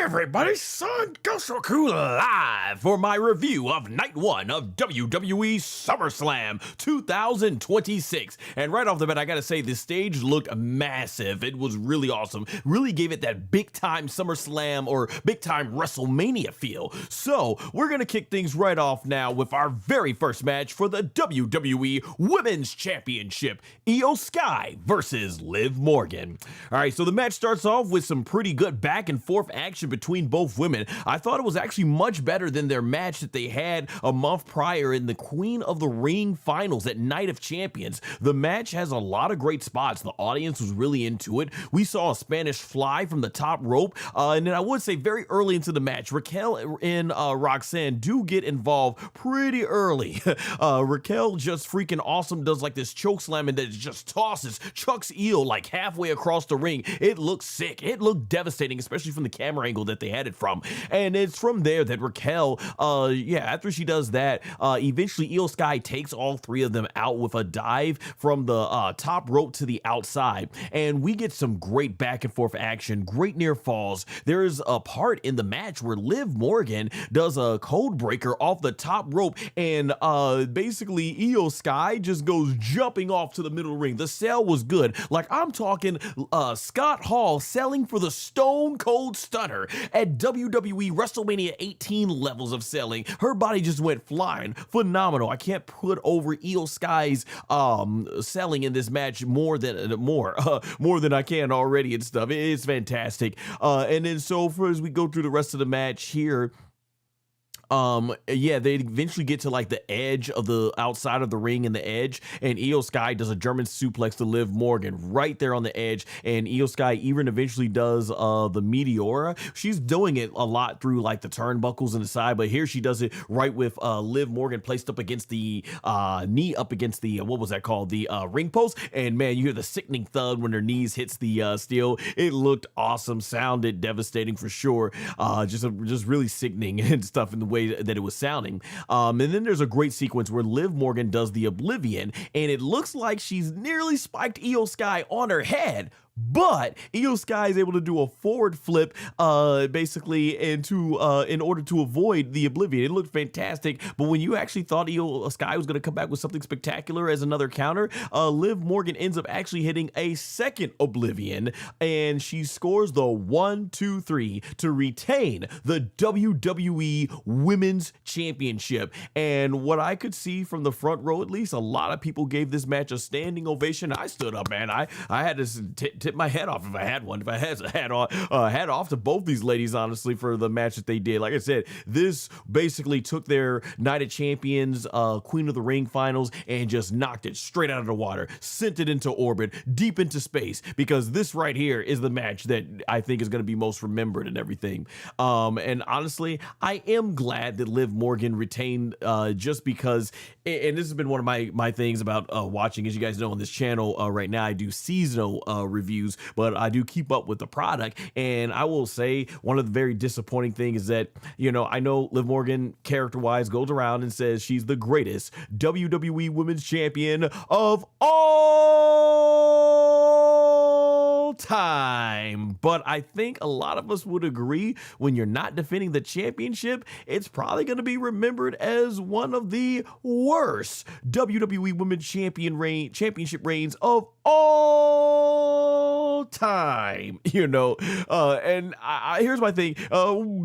everybody, SonGoshuaku live for my review of Night 1 of WWE SummerSlam 2026. And right off the bat, I gotta say, this stage looked massive. It was really awesome. Really gave it that big-time SummerSlam or big-time WrestleMania feel. So, we're gonna kick things right off now with our very first match for the WWE Women's Championship, IYO SKY versus Liv Morgan. Alright, so the match starts off with some pretty good back and forth action between both women. I thought it was actually much better than their match that they had a month prior in the Queen of the Ring finals at Night of Champions. The match has a lot of great spots. The audience was really into it. We saw a Spanish fly from the top rope, and then I would say very early into the match, Raquel and Roxanne do get involved pretty early. Raquel just freaking awesome, does like this choke slam and then just tosses Chuck's eel like halfway across the ring. It looked sick. It looked devastating, especially from the camera angle that they had it from. And it's from there that Raquel, after she does that, eventually IYO SKY takes all three of them out with a dive from the top rope to the outside. And we get some great back and forth action, great near falls. There's a part in the match where Liv Morgan does a code breaker off the top rope, and basically IYO SKY just goes jumping off to the middle ring. The sell was good. Like, I'm talking Scott Hall selling for the Stone Cold Stunner at WWE WrestleMania 18 levels of selling. Her body just went flying. Phenomenal. I can't put over IYO SKY's selling in this match more than I can already and stuff. It's fantastic. And then so for as we go through the rest of the match here, they eventually get to like the edge of the outside of the ring and the edge, and IYO SKY does a German suplex to Liv Morgan right there on the edge, and IYO SKY even eventually does the Meteora. She's doing it a lot through like the turnbuckles and the side, but here she does it right with Liv Morgan placed up against the knee up against the what was that called, the ring post, and man, you hear the sickening thud when her knees hits the steel. It looked awesome, sounded devastating for sure, just really sickening and stuff in the way that it was sounding. And then there's a great sequence where Liv Morgan does the Oblivion, and it looks like she's nearly spiked IYO SKY on her head, but IYO SKY is able to do a forward flip basically in order to avoid the Oblivion. It looked fantastic, but when you actually thought IYO SKY was going to come back with something spectacular as another counter, Liv Morgan ends up actually hitting a second Oblivion, and she scores the 1-2-3 to retain the WWE Women's Championship. And what I could see from the front row, at least, a lot of people gave this match a standing ovation. I stood up, man. I had to tip my head off if I had one. If I had a hat off to both these ladies, honestly, for the match that they did. Like I said, this basically took their Night of Champions, Queen of the Ring finals, and just knocked it straight out of the water, sent it into orbit, deep into space, because this right here is the match that I think is going to be most remembered and everything. And honestly, I am glad that Liv Morgan retained, just because, and this has been one of my things about watching, as you guys know on this channel right now, I do seasonal reviews, but I do keep up with the product. And I will say one of the very disappointing things is that, I know Liv Morgan character-wise goes around and says she's the greatest WWE Women's Champion of all time, but I think a lot of us would agree when you're not defending the championship, it's probably going to be remembered as one of the worst WWE Women's Championship reigns of all time, and here's my thing.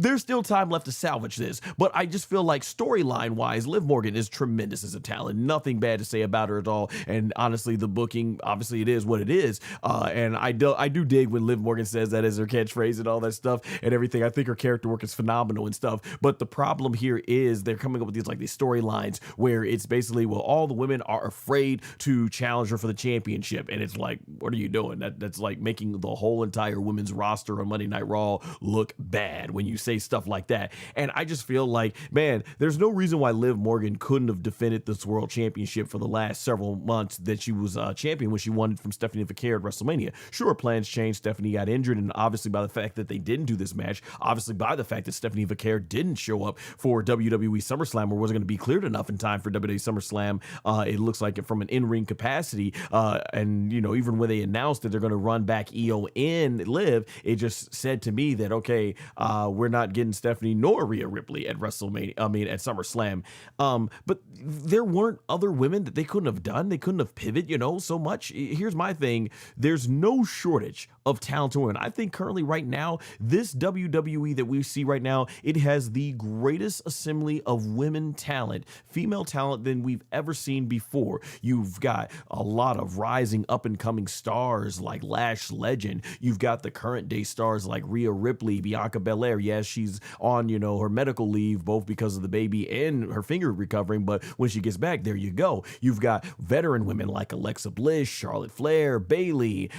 There's still time left to salvage this, but I just feel like storyline wise, Liv Morgan is tremendous as a talent. Nothing bad to say about her at all. And honestly, the booking, obviously it is what it is. And I do dig when Liv Morgan says that as her catchphrase and all that stuff and everything. I think her character work is phenomenal and stuff. But the problem here is they're coming up with these storylines where it's basically, well, all the women are afraid to challenge her for the championship. And it's like, what are you doing? That's like making the whole entire women's roster on Monday Night Raw look bad when you say stuff like that. And I just feel like, man, there's no reason why Liv Morgan couldn't have defended this world championship for the last several months that she was champion when she won it from Stephanie Vaquer at WrestleMania. Sure, plans changed. Stephanie got injured, and obviously by the fact that they didn't do this match, obviously by the fact that Stephanie Vaquer didn't show up for WWE SummerSlam or wasn't going to be cleared enough in time for WWE SummerSlam, it looks like it from an in-ring capacity, and even when they announced that they're going to run back back Io and Liv, it just said to me that, okay, we're not getting Stephanie nor Rhea Ripley at WrestleMania, at SummerSlam. But there weren't other women that they couldn't have done. They couldn't have pivoted, so much. Here's my thing. There's no shortage of talented women. I think currently right now, this WWE that we see right now, it has the greatest assembly of women talent, female talent than we've ever seen before. You've got a lot of rising up and coming stars like Lash Legend. You've got the current day stars like Rhea Ripley, Bianca Belair. Yes, she's on, her medical leave, both because of the baby and her finger recovering. But when she gets back, there you go. You've got veteran women like Alexa Bliss, Charlotte Flair, Bayley.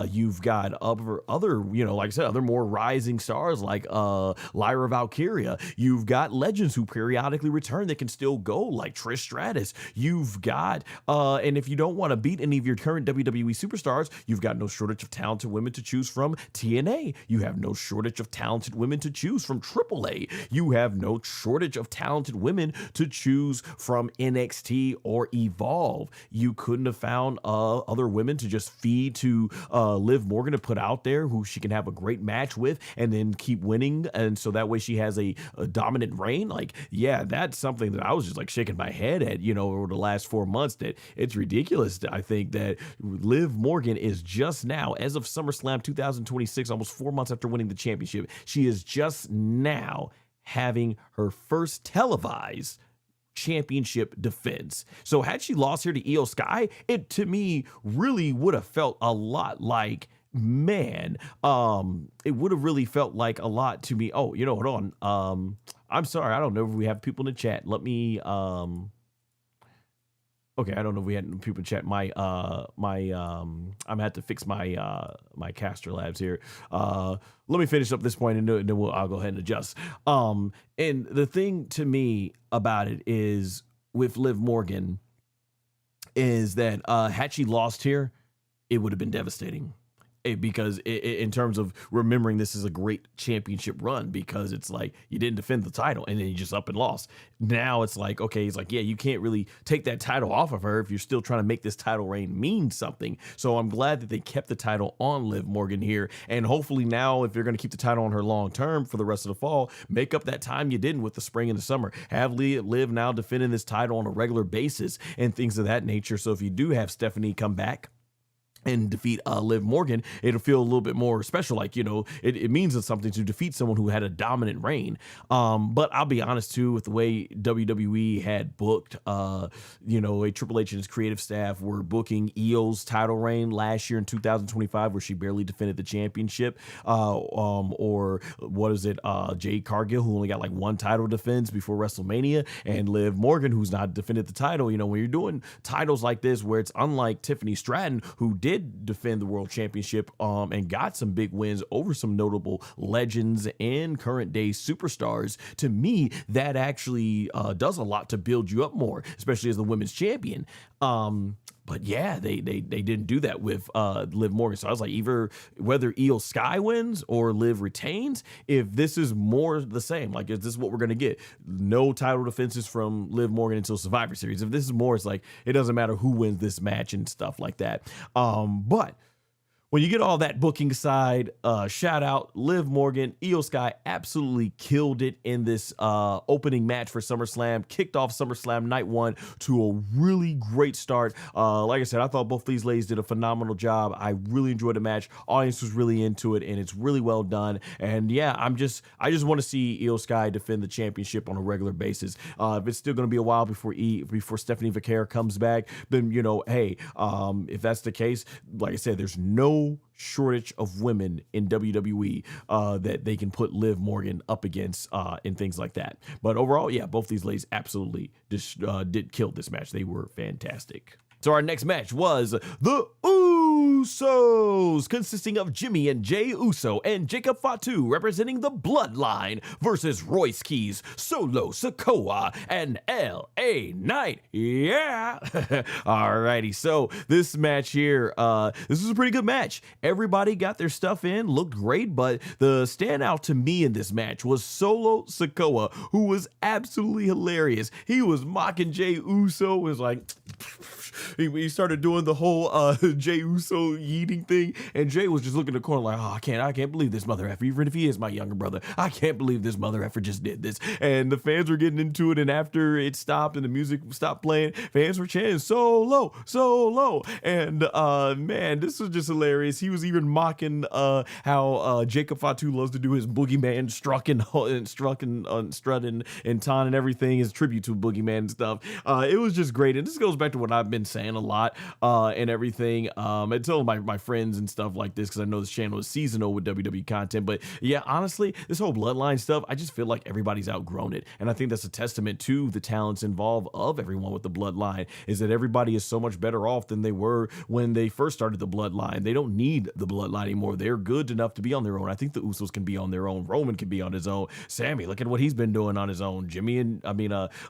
You've got other, like I said, other more rising stars like Lyra Valkyria. You've got legends who periodically return that can still go, like Trish Stratus. You've got, and if you don't want to beat any of your current WWE superstars, you've got no shortage of talented women to choose from TNA. You have no shortage of talented women to choose from AAA. You have no shortage of talented women to choose from NXT or Evolve. You couldn't have found other women to just feed to Liv Morgan to put out there who she can have a great match with and then keep winning, and so that way she has a dominant reign. Like, yeah, that's something that I was just like shaking my head at, over the last 4 months, that it's ridiculous. I think that Liv Morgan is just now, as of SummerSlam 2026, almost 4 months after winning the championship, she is just now having her first televised championship defense. So had she lost here to IYO SKY, it to me really would have felt a lot like, man, it would have really felt like a lot to me. Oh, hold on. I'm sorry, I don't know if we have people in the chat. Let me okay, I don't know if we had people in chat. I'm gonna have to fix my my Caster Labs here. Let me finish up this point and then I'll go ahead and adjust. And the thing to me about it is with Liv Morgan is that had she lost here, it would have been devastating. Because in terms of remembering this is a great championship run, because it's like you didn't defend the title and then you just up and lost. Now it's like, okay, it's like, yeah, you can't really take that title off of her if you're still trying to make this title reign mean something. So I'm glad that they kept the title on Liv Morgan here. And hopefully now, if you're going to keep the title on her long term for the rest of the fall, make up that time you didn't with the spring and the summer. Have Liv now defending this title on a regular basis and things of that nature. So if you do have Stephanie come back and defeat Liv Morgan, it'll feel a little bit more special. Like, it means something to defeat someone who had a dominant reign. But I'll be honest too, with the way WWE had booked, a Triple H and his creative staff were booking Io's title reign last year in 2025, where she barely defended the championship. Or what is it? Jade Cargill, who only got like one title defense before WrestleMania, and Liv Morgan, who's not defended the title. When you're doing titles like this, where it's unlike Tiffany Stratton, who did defend the world championship and got some big wins over some notable legends and current day superstars, to me that actually does a lot to build you up more, especially as the women's champion. But yeah, they didn't do that with Liv Morgan. So I was like, either whether IYO SKY wins or Liv retains, if this is more the same, like if this is what we're going to get, no title defenses from Liv Morgan until Survivor Series. If this is more, it's like, it doesn't matter who wins this match and stuff like that. But when you get all that booking aside, shout out Liv Morgan. IYO SKY absolutely killed it in this opening match for SummerSlam. Kicked off SummerSlam night one to a really great start. Like I said, I thought both these ladies did a phenomenal job. I really enjoyed the match. Audience was really into it, and it's really well done. And yeah, I just want to see IYO SKY defend the championship on a regular basis. If it's still going to be a while before Stephanie Vaquer comes back, then hey, if that's the case, like I said, there's no shortage of women in WWE that they can put Liv Morgan up against and things like that. But overall, yeah, both these ladies absolutely did kill this match. They were fantastic. So our next match was the Usos, consisting of Jimmy and Jey Uso and Jacob Fatu, representing the Bloodline, versus Royce Keys, Solo Sikoa, and LA Knight. Yeah. Alrighty. So this match here, this was a pretty good match. Everybody got their stuff in, looked great, but the standout to me in this match was Solo Sikoa, who was absolutely hilarious. He was mocking Jey Uso, was like, he started doing the whole Jey Uso Uso yeeting thing, and Jay was just looking in the corner like, oh, I can't believe this mother effer, even if he is my younger brother, I can't believe this mother effer just did this. And the fans were getting into it, and after it stopped and the music stopped playing, fans were chanting Solo, Solo, and man, this was just hilarious. He was even mocking how Jacob Fatu loves to do his boogeyman struck and strut and ton and everything, his tribute to boogeyman and stuff. It was just great, and this goes back to what I've been saying a lot and everything. I tell my friends and stuff like this because I know this channel is seasonal with WWE content, but yeah, honestly, this whole bloodline stuff, I just feel like everybody's outgrown it, and I think that's a testament to the talents involved of everyone with the bloodline, is that everybody is so much better off than they were when they first started the bloodline. They don't need the bloodline anymore. They're good enough to be on their own. I think the Usos can be on their own. Roman can be on his own. Sammy, look at what he's been doing on his own. Jimmy and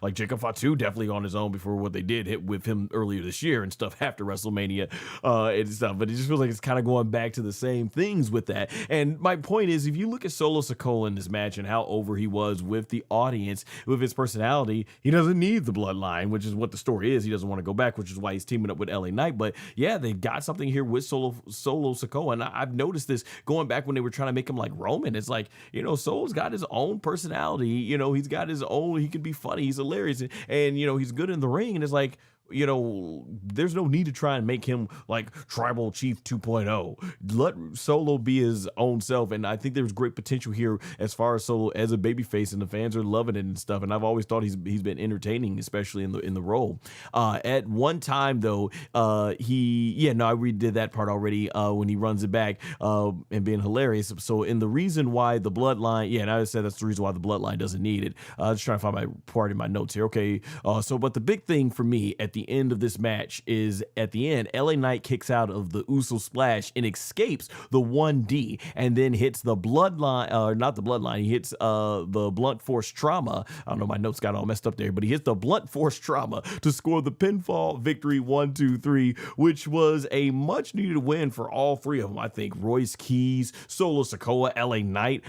like Jacob Fatu definitely on his own before what they did hit with him earlier this year and stuff after WrestleMania and stuff. But it just feels like it's kind of going back to the same things with that. And my point is, if you look at Solo Sikoa in this match and how over he was with the audience, with his personality, he doesn't need the bloodline, which is what the story is. He doesn't want to go back, which is why he's teaming up with LA Knight. But yeah, they got something here with Solo Sikoa. And I've noticed this going back when they were trying to make him like Roman. It's like, Solo's got his own personality. He's got his own, he can be funny, he's hilarious, and he's good in the ring. And it's like, there's no need to try and make him like Tribal Chief 2.0. Let Solo be his own self, and I think there's great potential here as far as Solo as a babyface, and the fans are loving it and stuff. And I've always thought he's been entertaining, especially in the role. At one time though, I redid that part already when he runs it back and being hilarious. So in the reason why the bloodline, and I said that's the reason why the bloodline doesn't need it. Just trying to find my part in my notes here. Okay, but the big thing for me at the end of this match is at the end, LA Knight kicks out of the Uso splash and escapes the 1D and then hits the bloodline, not the bloodline, he hits the blunt force trauma. I don't know, my notes got all messed up there, but he hits the blunt force trauma to score the pinfall victory 1-2-3, which was a much needed win for all three of them. I think Royce Keys, Solo Sikoa, LA Knight,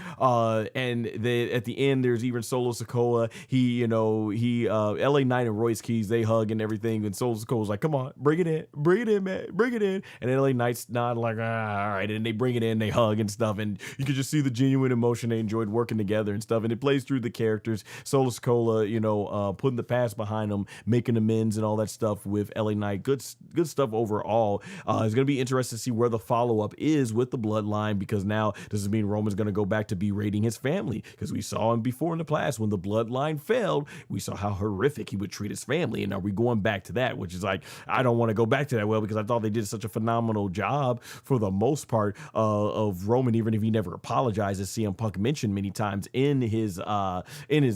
and at the end there's even Solo Sikoa. LA Knight and Royce Keys, they hug and everything. And Solo Sikoa was like, come on, bring it in, man, bring it in. And LA Knight's not like, all right. And they bring it in, they hug and stuff. And you could just see the genuine emotion. They enjoyed working together and stuff. And it plays through the characters. Solo Sikoa, putting the past behind him, making amends and all that stuff with LA Knight. Good stuff overall. It's going to be interesting to see where the follow-up is with the bloodline, because now does it mean Roman's going to go back to berating his family? Because we saw him before in the past when the bloodline failed, we saw how horrific he would treat his family. And are we going back to that? Which is like, I don't want to go back to that because I thought they did such a phenomenal job for the most part of Roman, even if he never apologized, as CM Punk mentioned many times in his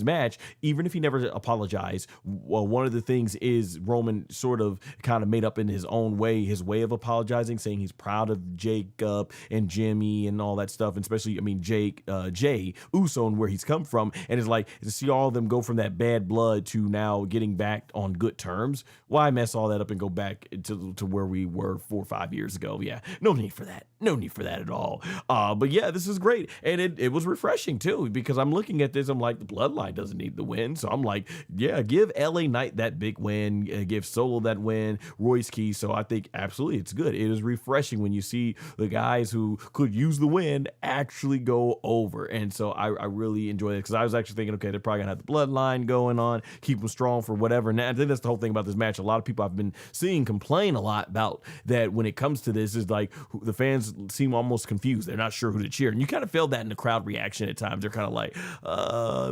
match. Even if he never apologized, well, one of the things is Roman sort of kind of made up in his own way, his way of apologizing, saying he's proud of Jacob and Jimmy and all that stuff, and especially, Jay Uso and where he's come from. And it's like, to see all of them go from that bad blood to now getting back on good terms, why mess all that up and go back to where we were 4 or 5 years ago? Yeah, no need for that. No need for that at all. But yeah, this is great. And it was refreshing too, because I'm looking at this, I'm like, the bloodline doesn't need the win. So I'm like, yeah, give LA Knight that big win, give Solo that win, Royce Keys. So I think absolutely it's good. It is refreshing when you see the guys who could use the win actually go over. And so I really enjoy it, because I was actually thinking, okay, they're probably gonna have the bloodline going on, keep them strong for whatever. And I think that's the whole thing about this match. A lot of people I've been seeing complain a lot about that when it comes to this, is like the fans seem almost confused. They're not sure who to cheer. And you kind of feel that in the crowd reaction at times. They're kind of like,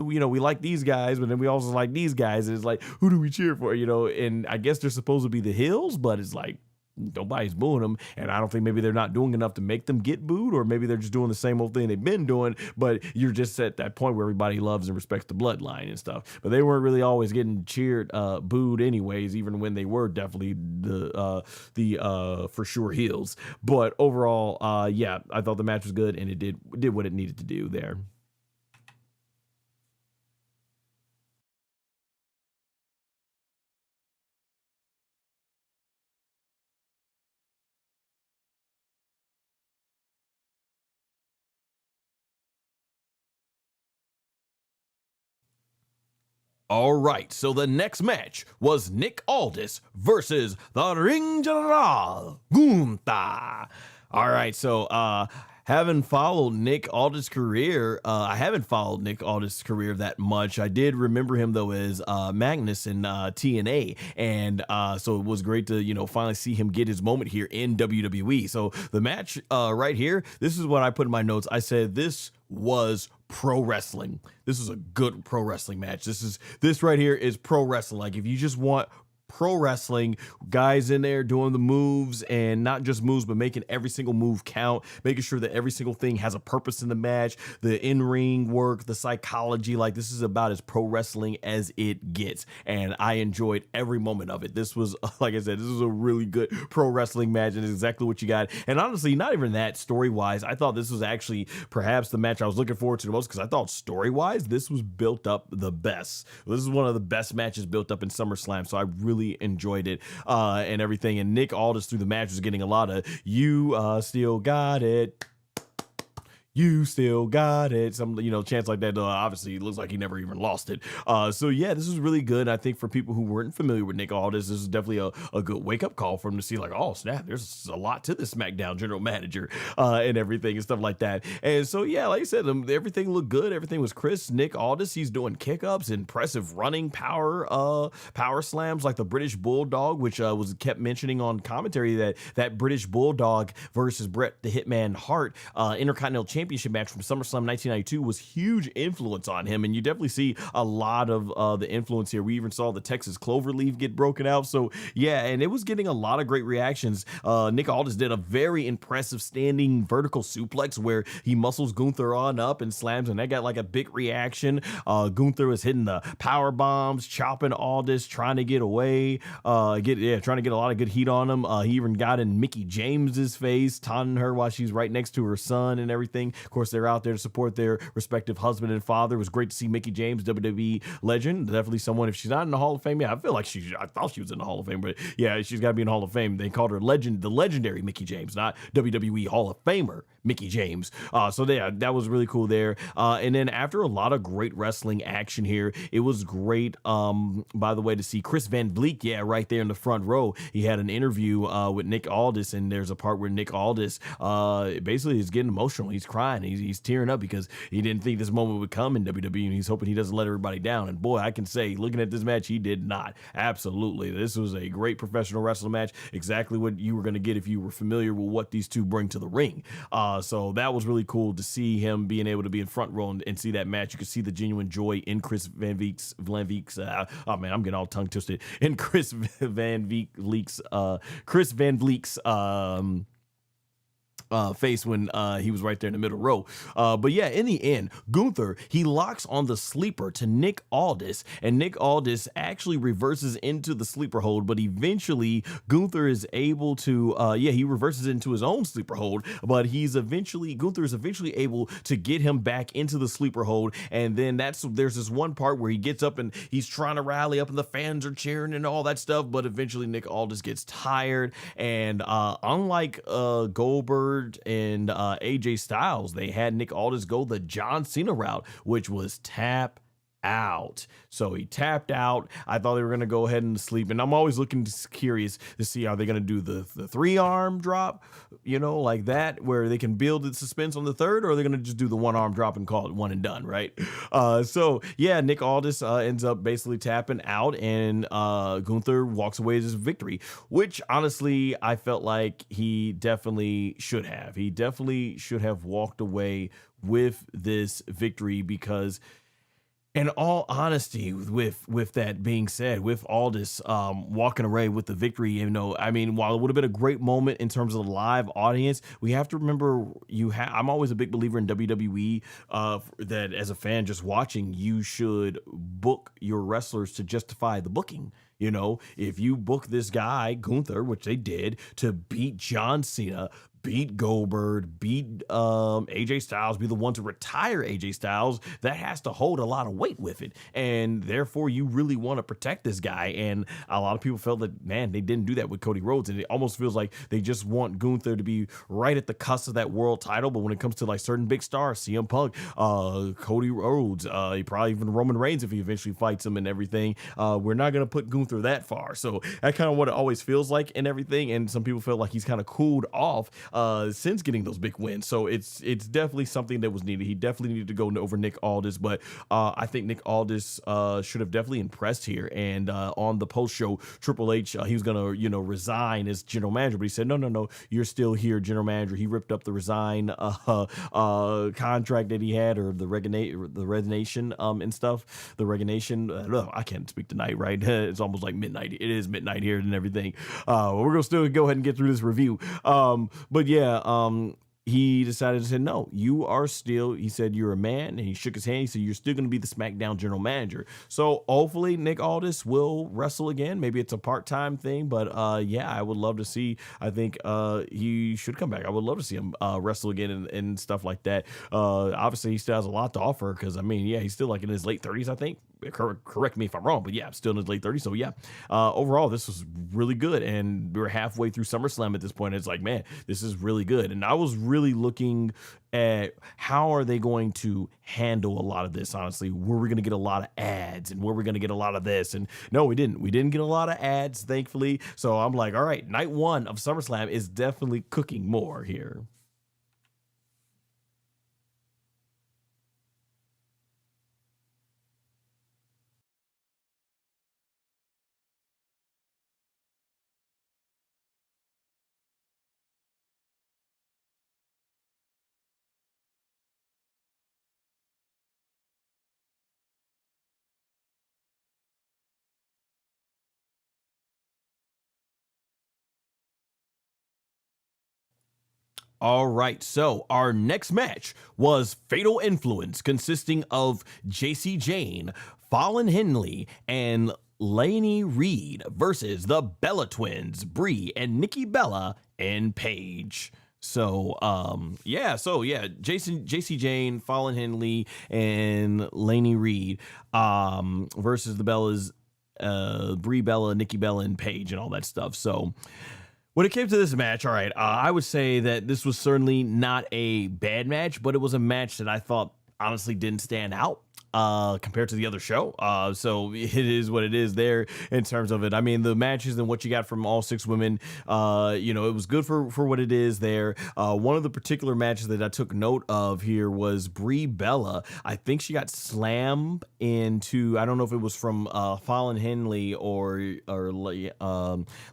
we like these guys, but then we also like these guys. And it's like, who do we cheer for? And I guess they're supposed to be the heels, but it's like, nobody's booing them, and I don't think maybe they're not doing enough to make them get booed, or maybe they're just doing the same old thing they've been doing, but you're just at that point where everybody loves and respects the bloodline and stuff. But they weren't really always getting cheered, booed anyways, even when they were definitely the for sure heels. But overall, yeah, I thought the match was good, and it did what it needed to do there. All right, so the next match was Nick Aldis versus the Ring General Gunther. All right, so having followed Nick Aldis' career, I haven't followed Nick Aldis' career that much. I did remember him though as Magnus in TNA, and so it was great to finally see him get his moment here in WWE. So the match right here, this is what I put in my notes. I said this was pro wrestling. This is a good pro wrestling match. This right here is pro wrestling. Like if you just want pro wrestling, guys in there doing the moves, and not just moves, but making every single move count, making sure that every single thing has a purpose in the match, the in-ring work, the psychology. Like this is about as pro wrestling as it gets, and I enjoyed every moment of it. This was, like I said, this was a really good pro wrestling match, and it's exactly what you got. And honestly, not even that story-wise, I thought this was actually perhaps the match I was looking forward to the most, because I thought story-wise this was built up the best. This is one of the best matches built up in SummerSlam, so I really enjoyed it and everything. And Nick Aldis through the match was getting a lot of "you still got it, you still got it," some chants like that. Obviously it looks like he never even lost it. So yeah, this was really good. I think for people who weren't familiar with Nick Aldis, this is definitely a good wake-up call for him to see, like, oh snap, there's a lot to this SmackDown general manager and everything and stuff like that. And so yeah, like I said, everything looked good, everything was crisp. Nick Aldis, he's doing kick-ups, impressive running power slams like the British Bulldog, which was kept mentioning on commentary that British Bulldog versus Bret the Hitman Hart Intercontinental Championship match from SummerSlam 1992 was huge influence on him, and you definitely see a lot of the influence here. We even saw the Texas Cloverleaf get broken out. So yeah, and it was getting a lot of great reactions. Nick Aldis did a very impressive standing vertical suplex where he muscles Gunther on up and slams, and that got like a big reaction. Gunther was hitting the power bombs, chopping Aldis, trying to get away, trying to get a lot of good heat on him. He even got in Mickie James's face, taunting her while she's right next to her son and everything. Of course, they're out there to support their respective husband and father. It was great to see Mickie James, WWE legend. Definitely someone, if she's not in the Hall of Fame, yeah, I feel like I thought she was in the Hall of Fame, but yeah, she's got to be in the Hall of Fame. They called her the legendary Mickie James, not WWE Hall of Famer Mickie James. So yeah, that was really cool there. And then after a lot of great wrestling action here, it was great, by the way, to see Chris Van Vliet, right there in the front row. He had an interview with Nick Aldis, and there's a part where Nick Aldis basically is getting emotional. He's crying. He's tearing up because he didn't think this moment would come in WWE, and he's hoping he doesn't let everybody down. And boy, I can say, looking at this match, he did not. Absolutely. This was a great professional wrestling match. Exactly what you were going to get if you were familiar with what these two bring to the ring. So that was really cool to see him being able to be in front row and see that match. You could see the genuine joy in Chris Van Vliet's oh man, I'm getting all tongue twisted. In Chris Van Vliet's face when he was right there in the middle row. But yeah, in the end, Gunther, he locks on the sleeper to Nick Aldis, and Nick Aldis actually reverses into the sleeper hold, but eventually Gunther is able to, he reverses into his own sleeper hold, but Gunther is eventually able to get him back into the sleeper hold. And then there's this one part where he gets up and he's trying to rally up and the fans are cheering and all that stuff, but eventually Nick Aldis gets tired, and unlike Goldberg and AJ Styles, they had Nick Aldis go the John Cena route, which was tap out. So he tapped out. I thought they were going to go ahead and sleep, and I'm always curious to see, are they going to do the 3-arm drop, like that, where they can build the suspense on the third, or are they going to just do the 1-arm drop and call it one and done, right? So yeah, Nick Aldis ends up basically tapping out, and Gunther walks away with his victory, which honestly I felt like he definitely should have. He definitely should have walked away with this victory, because in all honesty, with that being said, with Aldis walking away with the victory, while it would have been a great moment in terms of the live audience, we have to remember I'm always a big believer in WWE that as a fan just watching, you should book your wrestlers to justify the booking. If you book this guy, Gunther, which they did, to beat John Cena, beat Goldberg, beat AJ Styles, be the one to retire AJ Styles, that has to hold a lot of weight with it. And therefore, you really want to protect this guy. And a lot of people felt that, man, they didn't do that with Cody Rhodes. And it almost feels like they just want Gunther to be right at the cusp of that world title. But when it comes to like certain big stars, CM Punk, Cody Rhodes, probably even Roman Reigns if he eventually fights him and everything, we're not going to put Gunther that far. So that's kind of what it always feels like and everything. And some people feel like he's kind of cooled off since getting those big wins. So it's definitely something that was needed. He definitely needed to go over Nick Aldis, but I think Nick Aldis should have definitely impressed here. And on the post show, Triple H, he was gonna resign as general manager, but he said no, you're still here, general manager. He ripped up the resign contract that he had, or the resignation and stuff. The resignation. I can't speak tonight, right? It's almost like midnight. It is midnight here and everything. We're gonna still go ahead and get through this review. But yeah, he decided to say, no, you are still, he said, you're a man, and he shook his hand. He said, you're still going to be the SmackDown general manager. So hopefully Nick Aldis will wrestle again. Maybe it's a part-time thing, but yeah, I would love to see, I think he should come back. I would love to see him wrestle again and stuff like that. Obviously he still has a lot to offer, because I mean, yeah, he's still like in his late 30s, I think. Correct me if I'm wrong, but yeah, I'm still in his late 30s. So yeah, overall, this was really good. And we're halfway through SummerSlam at this point. It's like, man, this is really good. And I was really looking at how are they going to handle a lot of this, honestly. Were we going to get a lot of ads, and were we going to get a lot of this? And no, we didn't. We didn't get a lot of ads, thankfully. So I'm like, all right, night one of SummerSlam is definitely cooking more here. All right, so our next match was Fatal Influence, consisting of JC Jane, Fallon Henley, and Lainey Reed versus the Bella Twins, Brie and Nikki Bella and Paige. JC Jane, Fallon Henley, and Lainey Reed versus the Bellas, Brie Bella, Nikki Bella, and Paige, and all that stuff. So when it came to this match, all right, I would say that this was certainly not a bad match, but it was a match that I thought honestly didn't stand out compared to the other show. So it is what it is there in terms of it. I mean, the matches and what you got from all six women, it was good for what it is there. One of the particular matches that I took note of here was Brie Bella. I think she got slammed into, I don't know if it was from Fallon Henley or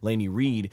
Lainey Reed.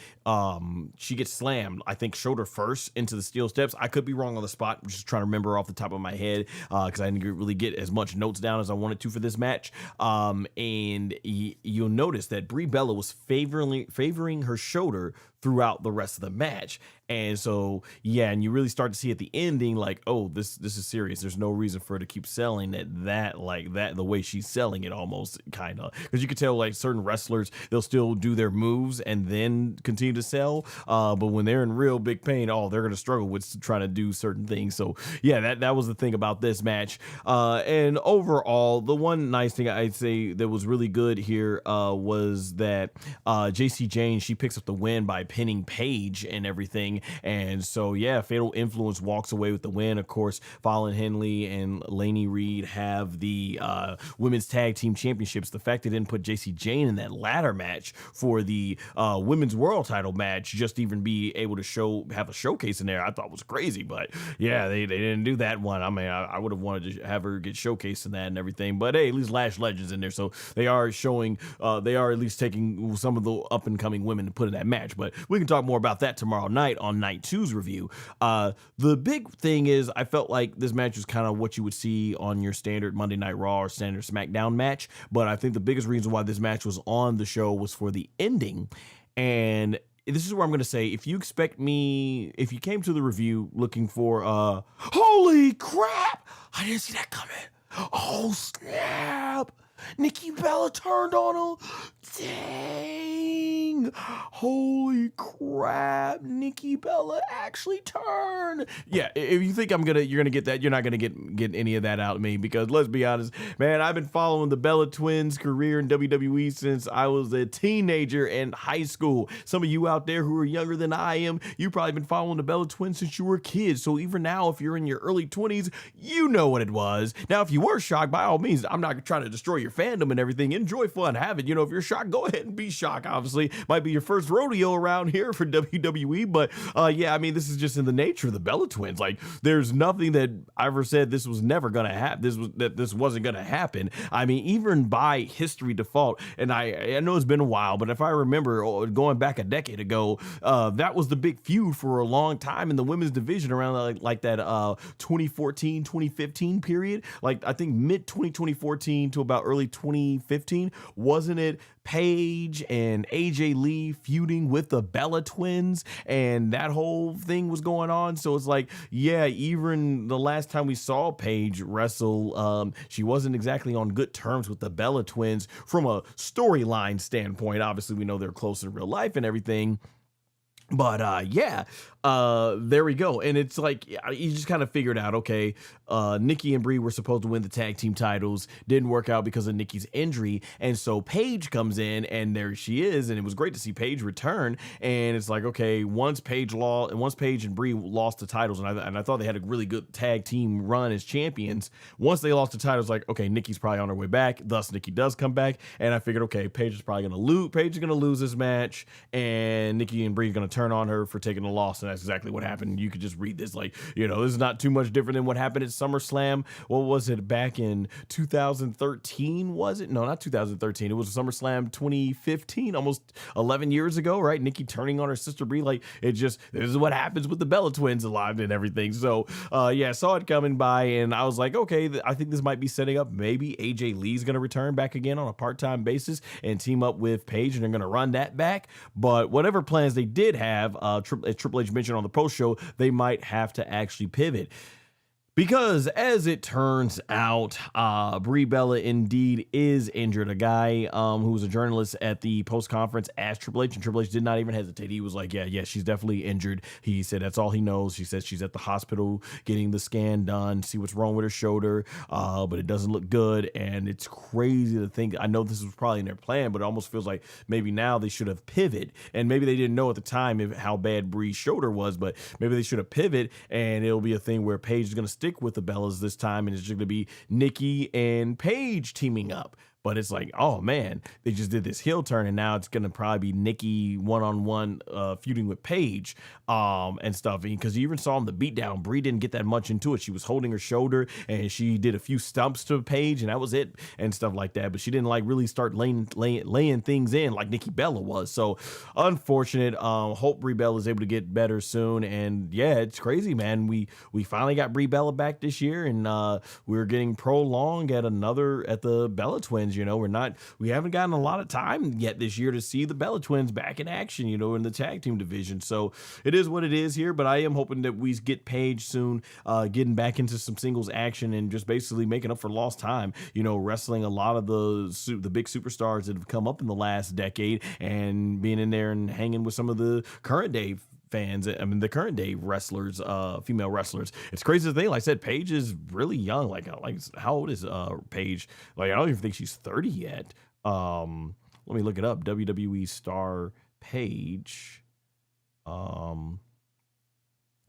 She gets slammed, I think shoulder first into the steel steps. I could be wrong on the spot. I'm just trying to remember off the top of my head because I didn't really get as much notes down as I wanted to for this match. And you'll notice that Brie Bella was favoring her shoulder throughout the rest of the match. And so, yeah, and you really start to see at the ending, like, oh, this is serious. There's no reason for her to keep selling that like that, the way she's selling it, almost, kind of. Because you could tell, like, certain wrestlers, they'll still do their moves and then continue to sell. But when they're in real big pain, they're going to struggle with trying to do certain things. So, yeah, that was the thing about this match. And overall, the one nice thing I'd say that was really good here was that JC Jane, she picks up the win by pinning Paige and everything. And so, yeah, Fatal Influence walks away with the win. Of course, Fallon Henley and Lainey Reed have the women's tag team championships. The fact they didn't put JC Jane in that ladder match for the women's world title match, just to even be able to have a showcase in there, I thought was crazy. But yeah, they didn't do that one. I mean, I would have wanted to have her get showcased in that and everything. But hey, at least Lash Legends in there, so they are showing, they are at least taking some of the up and coming women to put in that match. But we can talk more about that tomorrow night on night two's review. The big thing is, I felt like this match was kind of what you would see on your standard Monday Night Raw or standard SmackDown match. But I think the biggest reason why this match was on the show was for the ending. And this is where I'm going to say, if you came to the review looking for, holy crap, I didn't see that coming. Oh, snap. Nikki Bella turned on him. Dang. Holy crap. Nikki Bella actually turned. Yeah, if you think you're gonna get that, you're not gonna get any of that out of me, because let's be honest, man, I've been following the Bella Twins career in WWE since I was a teenager in high school. Some of you out there who are younger than I am, you probably been following the Bella Twins since you were kids. So even now, if you're in your early 20s, you know what it was. Now, if you were shocked, by all means, I'm not trying to destroy your fandom and everything. Enjoy fun, have it. You know, if you're shocked, go ahead and be shocked. Obviously, might be your first rodeo around here for WWE, but yeah, I mean, this is just in the nature of the Bella Twins. Like, there's nothing that I ever said this was never gonna happen. This wasn't gonna happen. I mean, even by history default, and I know it's been a while, but if I remember going back a decade ago, that was the big feud for a long time in the women's division around like that 2014, 2015 period. Like, I think mid 2014 to about early 2015, wasn't it? Paige and AJ Lee feuding with the Bella Twins, and that whole thing was going on. So it's like, yeah, even the last time we saw Paige wrestle, she wasn't exactly on good terms with the Bella Twins from a storyline standpoint. Obviously, we know they're close in real life and everything. But yeah, there we go. And it's like, you just kind of figured out, okay, Nikki and Brie were supposed to win the tag team titles. Didn't work out because of Nikki's injury. And so Paige comes in, and there she is. And it was great to see Paige return. And it's like, okay, once Paige and Brie lost the titles, and I thought they had a really good tag team run as champions. Once they lost the titles, like, okay, Nikki's probably on her way back. Thus, Nikki does come back. And I figured, okay, Paige is probably going to lose. Paige is going to lose this match, and Nikki and Brie are going to turn on her for taking the loss. And that's exactly what happened. You could just read this, like, you know, this is not too much different than what happened at SummerSlam. What was it, back in 2013? Was it? No, not 2013. It was SummerSlam 2015, almost 11 years ago, right? Nikki turning on her sister Brie. Like, this is what happens with the Bella Twins alive and everything. So yeah, saw it coming by, and I was like, okay, I think this might be setting up. Maybe AJ Lee's going to return back again on a part-time basis and team up with Paige, and they're going to run that back. But whatever plans they did have, Triple H mentioned on the post show, they might have to actually pivot. Because as it turns out, Brie Bella indeed is injured. A guy who was a journalist at the post conference asked Triple H, and Triple H did not even hesitate. He was like, yeah, she's definitely injured. He said that's all he knows. He said she's at the hospital getting the scan done, see what's wrong with her shoulder, but it doesn't look good. And it's crazy to think, I know this was probably in their plan, but it almost feels like maybe now they should have pivoted. And maybe they didn't know at the time how bad Brie's shoulder was, but maybe they should have pivoted, and it'll be a thing where Paige is going to stick with the Bellas this time, and it's just going to be Nikki and Paige teaming up. But it's like, oh man, they just did this heel turn, and now it's going to probably be Nikki one-on-one feuding with Paige and stuff. Because you even saw in the beatdown, Brie didn't get that much into it. She was holding her shoulder, and she did a few stumps to Paige, and that was it, and stuff like that. But she didn't like really start laying things in like Nikki Bella was. So unfortunate. Hope Brie Bella is able to get better soon. And yeah, it's crazy, man. We finally got Brie Bella back this year, and we're getting prolonged at the Bella Twins. You know, we haven't gotten a lot of time yet this year to see the Bella Twins back in action, you know, in the tag team division. So it is what it is here, but I am hoping that we get Paige soon, getting back into some singles action and just basically making up for lost time, you know, wrestling a lot of the big superstars that have come up in the last decade, and being in there and hanging with some of the current day fans. I mean, the current day wrestlers, female wrestlers. It's crazy to think. Like I said, Paige is really young. Like how old is Paige? Like, I don't even think she's 30 yet. Let me look it up. WWE star Paige.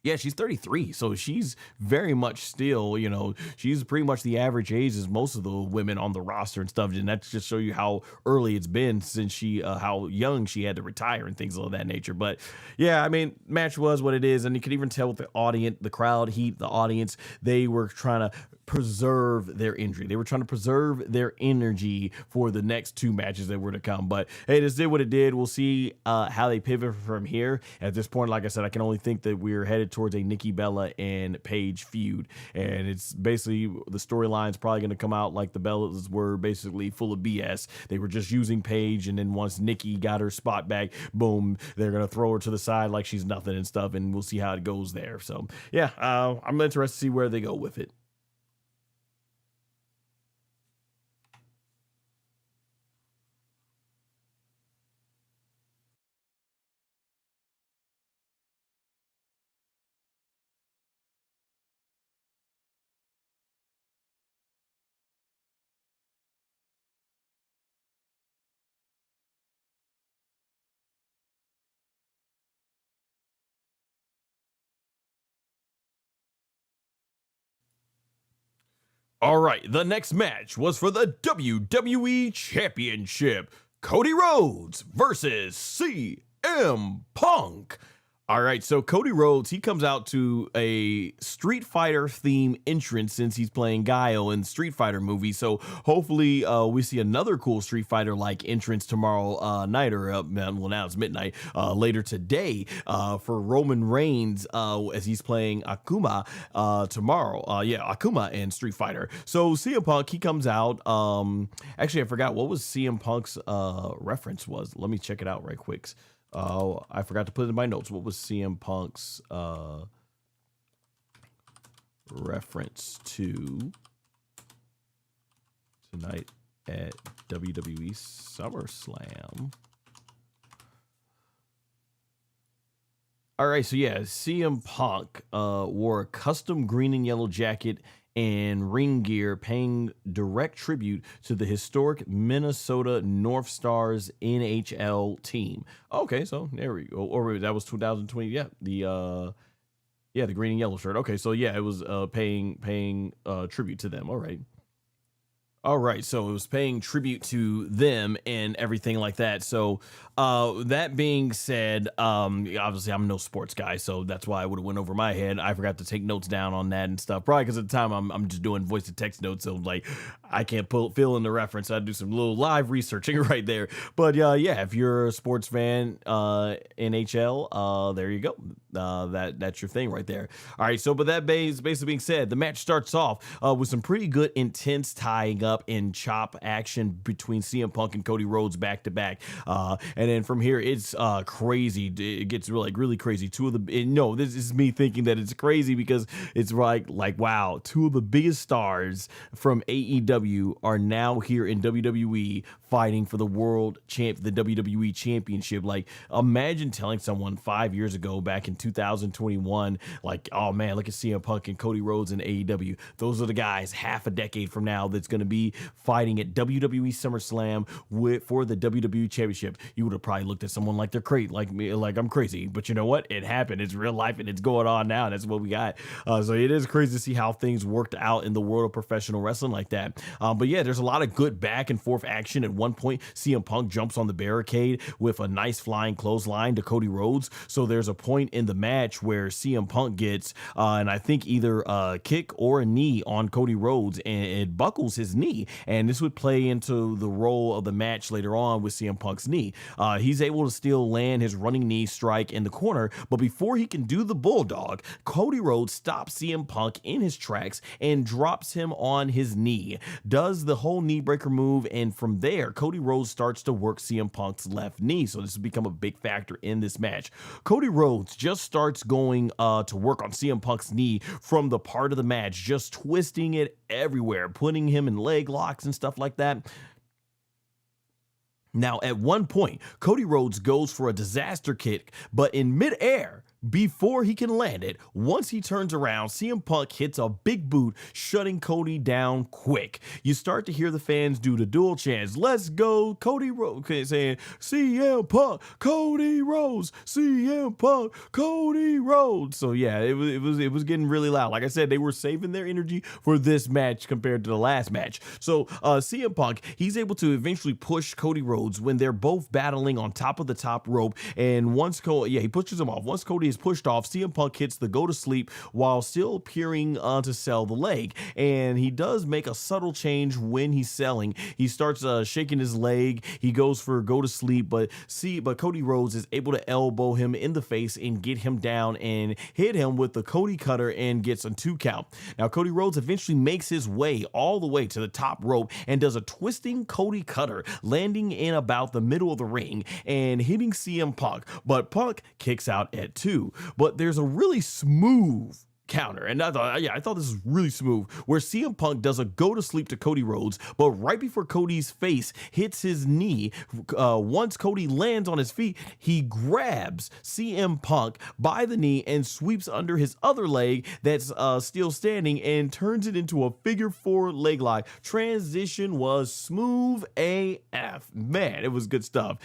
Yeah, she's 33, so she's very much still, you know, she's pretty much the average age as most of the women on the roster and stuff, and that's just show you how early it's been since how young she had to retire and things of that nature. But yeah, I mean, match was what it is, and you could even tell with the audience, the crowd heat, the audience, they were trying to preserve their injury. They were trying to preserve their energy for the next two matches that were to come. But hey, this did what it did. We'll see how they pivot from here. At this point, like I said, I can only think that we're headed towards a Nikki Bella and Paige feud. And it's basically, the storyline's probably going to come out like the Bellas were basically full of BS. They were just using Paige, and then once Nikki got her spot back, boom, they're going to throw her to the side like she's nothing and stuff, and we'll see how it goes there. So yeah, I'm interested to see where they go with it. All right, the next match was for the WWE Championship. Cody Rhodes versus CM Punk. All right, so Cody Rhodes, he comes out to a Street Fighter theme entrance since he's playing Guile in Street Fighter movie. So hopefully we see another cool Street Fighter like entrance tomorrow night, or well, now it's midnight, later today for Roman Reigns as he's playing Akuma tomorrow. Yeah, Akuma in Street Fighter. So CM Punk, he comes out. Actually, I forgot what was CM Punk's reference was. Let me check it out right quick. Oh, I forgot to put it in my notes. What was CM Punk's reference to tonight at WWE SummerSlam? All right, so yeah, CM Punk wore a custom green and yellow jacket and ring gear, paying direct tribute to the historic Minnesota North Stars NHL team. Okay, so there we go. Or that was 2020. Yeah, the green and yellow shirt. Okay, so yeah, it was paying tribute to them. All right. All right, so it was paying tribute to them and everything like that. So that being said, obviously I'm no sports guy, so that's why I would have went over my head. I forgot to take notes down on that and stuff. Probably because at the time I'm just doing voice to text notes, so like I can't fill in the reference. I do some little live researching right there. But yeah, if you're a sports fan, NHL, there you go. That's your thing right there. All right, so but that basically being said, the match starts off with some pretty good intense tying up in chop action between CM Punk and Cody Rhodes back to back, and then from here it's crazy. It gets really crazy. This is me thinking that it's crazy because it's like wow, two of the biggest stars from AEW are now here in WWE fighting for the the WWE Championship. Like, imagine telling someone 5 years ago, back in 2021, like, oh man, look at CM Punk and Cody Rhodes in AEW. Those are the guys half a decade from now that's going to be fighting at WWE SummerSlam for the WWE Championship. You would have probably looked at someone like they're crazy, like me, like I'm crazy. But you know what? It happened. It's real life and it's going on now. And that's what we got. So it is crazy to see how things worked out in the world of professional wrestling like that. But yeah, there's a lot of good back and forth action. At one point, CM Punk jumps on the barricade with a nice flying clothesline to Cody Rhodes. So there's a point in the match where CM Punk gets, and I think either a kick or a knee on Cody Rhodes, and it buckles his knee. And this would play into the role of the match later on with CM Punk's knee. He's able to still land his running knee strike in the corner, but before he can do the bulldog, Cody Rhodes stops CM Punk in his tracks and drops him on his knee, does the whole knee breaker move, and from there, Cody Rhodes starts to work CM Punk's left knee. So this has become a big factor in this match. Cody Rhodes just starts going to work on CM Punk's knee from the part of the match, just twisting it everywhere, putting him in leg locks and stuff like that. Now, at one point, Cody Rhodes goes for a disaster kick, but in midair, before he can land it, once he turns around, CM Punk hits a big boot, shutting Cody down quick. You start to hear the fans do the dual chants, "Let's go, Cody Rhodes," saying, "CM Punk, Cody Rhodes, CM Punk, Cody Rhodes." So yeah, it was getting really loud. Like I said, they were saving their energy for this match compared to the last match. So CM Punk, he's able to eventually push Cody Rhodes when they're both battling on top of the top rope, and once he pushes him off. Once Cody is pushed off, CM Punk hits the go to sleep while still appearing to sell the leg, and he does make a subtle change when he's selling. He starts shaking his leg. He goes for go to sleep, but Cody Rhodes is able to elbow him in the face and get him down and hit him with the Cody Cutter and gets a 2 count. Now Cody Rhodes eventually makes his way all the way to the top rope and does a twisting Cody Cutter, landing in about the middle of the ring and hitting CM Punk, but Punk kicks out at 2. But there's a really smooth counter, and I thought this was really smooth, where CM Punk does a go to sleep to Cody Rhodes, but right before Cody's face hits his knee, once Cody lands on his feet, he grabs CM Punk by the knee and sweeps under his other leg that's still standing and turns it into a figure 4 leg lock. Transition was smooth AF. Man, it was good stuff.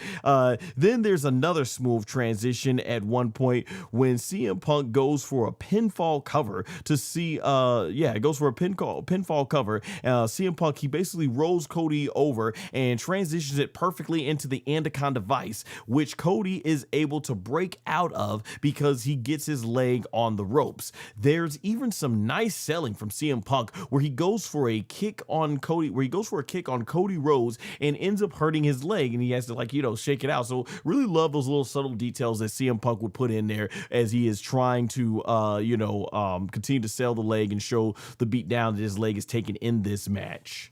Then there's another smooth transition at one point when CM Punk goes for a pinfall cover to see, it goes for a pinfall cover. CM Punk, he basically rolls Cody over and transitions it perfectly into the Anaconda Vice, which Cody is able to break out of because he gets his leg on the ropes. There's even some nice selling from CM Punk where he goes for a kick on Cody Rhodes and ends up hurting his leg, and he has to shake it out. So really love those little subtle details that CM Punk would put in there as he is trying to continue to sell the leg and show the beat down that his leg is taken in this match.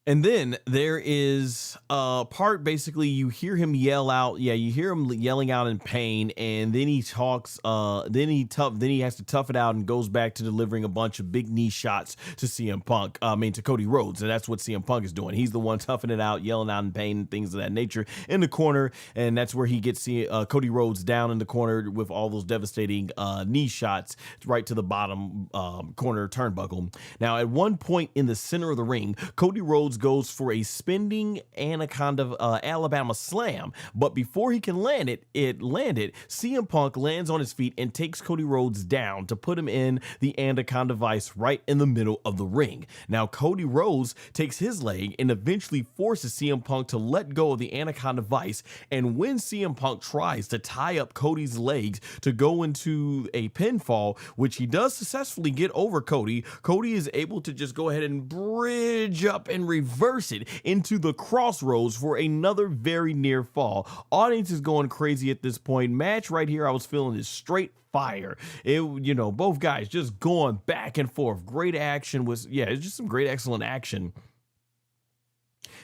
And then there is a part, basically you hear him yell out. Yeah, you hear him yelling out in pain, and then he talks, then he has to tough it out and goes back to delivering a bunch of big knee shots to CM Punk. To Cody Rhodes. And that's what CM Punk is doing. He's the one toughing it out, yelling out in pain and things of that nature in the corner. And that's where he gets Cody Rhodes down in the corner with all those devastating knee shots right to the bottom corner turnbuckle. Now, at one point in the center of the ring, Cody Rhodes goes for a spinning Anaconda Alabama slam, but before he can land it, CM Punk lands on his feet and takes Cody Rhodes down to put him in the Anaconda Vice right in the middle of the ring. Now, Cody Rhodes takes his leg and eventually forces CM Punk to let go of the Anaconda Vice, and when CM Punk tries to tie up Cody's legs to go into a pinfall, which he does successfully get over Cody is able to just go ahead and bridge up and reverse it into the crossroads for another very near fall. Audience is going crazy at this point. Match right here, I was feeling is straight fire. Both guys just going back and forth. Great action it's just some great, excellent action.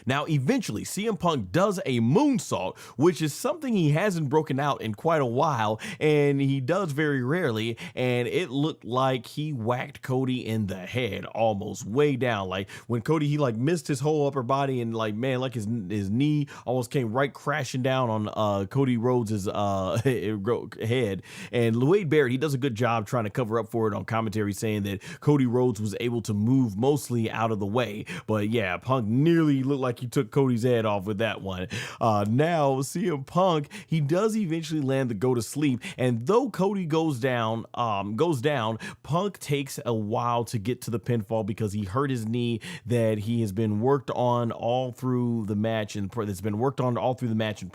Now, eventually, CM Punk does a moonsault, which is something he hasn't broken out in quite a while, and he does very rarely, and it looked like he whacked Cody in the head almost way down. Like, when Cody, he missed his whole upper body, and his knee almost came right crashing down on Cody Rhodes' head. And Wade Barrett, he does a good job trying to cover up for it on commentary, saying that Cody Rhodes was able to move mostly out of the way. But yeah, Punk nearly looked like he took Cody's head off with that one. Now, CM Punk, he does eventually land the go to sleep, and though Cody goes down, Punk takes a while to get to the pinfall because he hurt his knee that he has been worked on all through the match, and that's been worked on all through the match in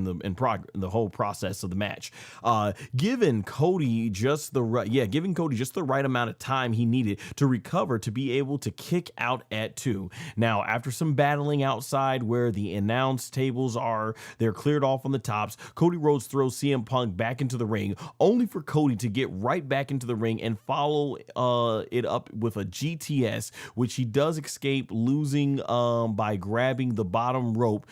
the whole process of the match, giving Cody just the right amount of time he needed to recover to be able to kick out at 2. Now, after some battling outside where the announce tables they're cleared off on the tops, Cody Rhodes throws CM Punk back into the ring, only for Cody to get right back into the ring and follow it up with a GTS, which he does escape losing by grabbing the bottom rope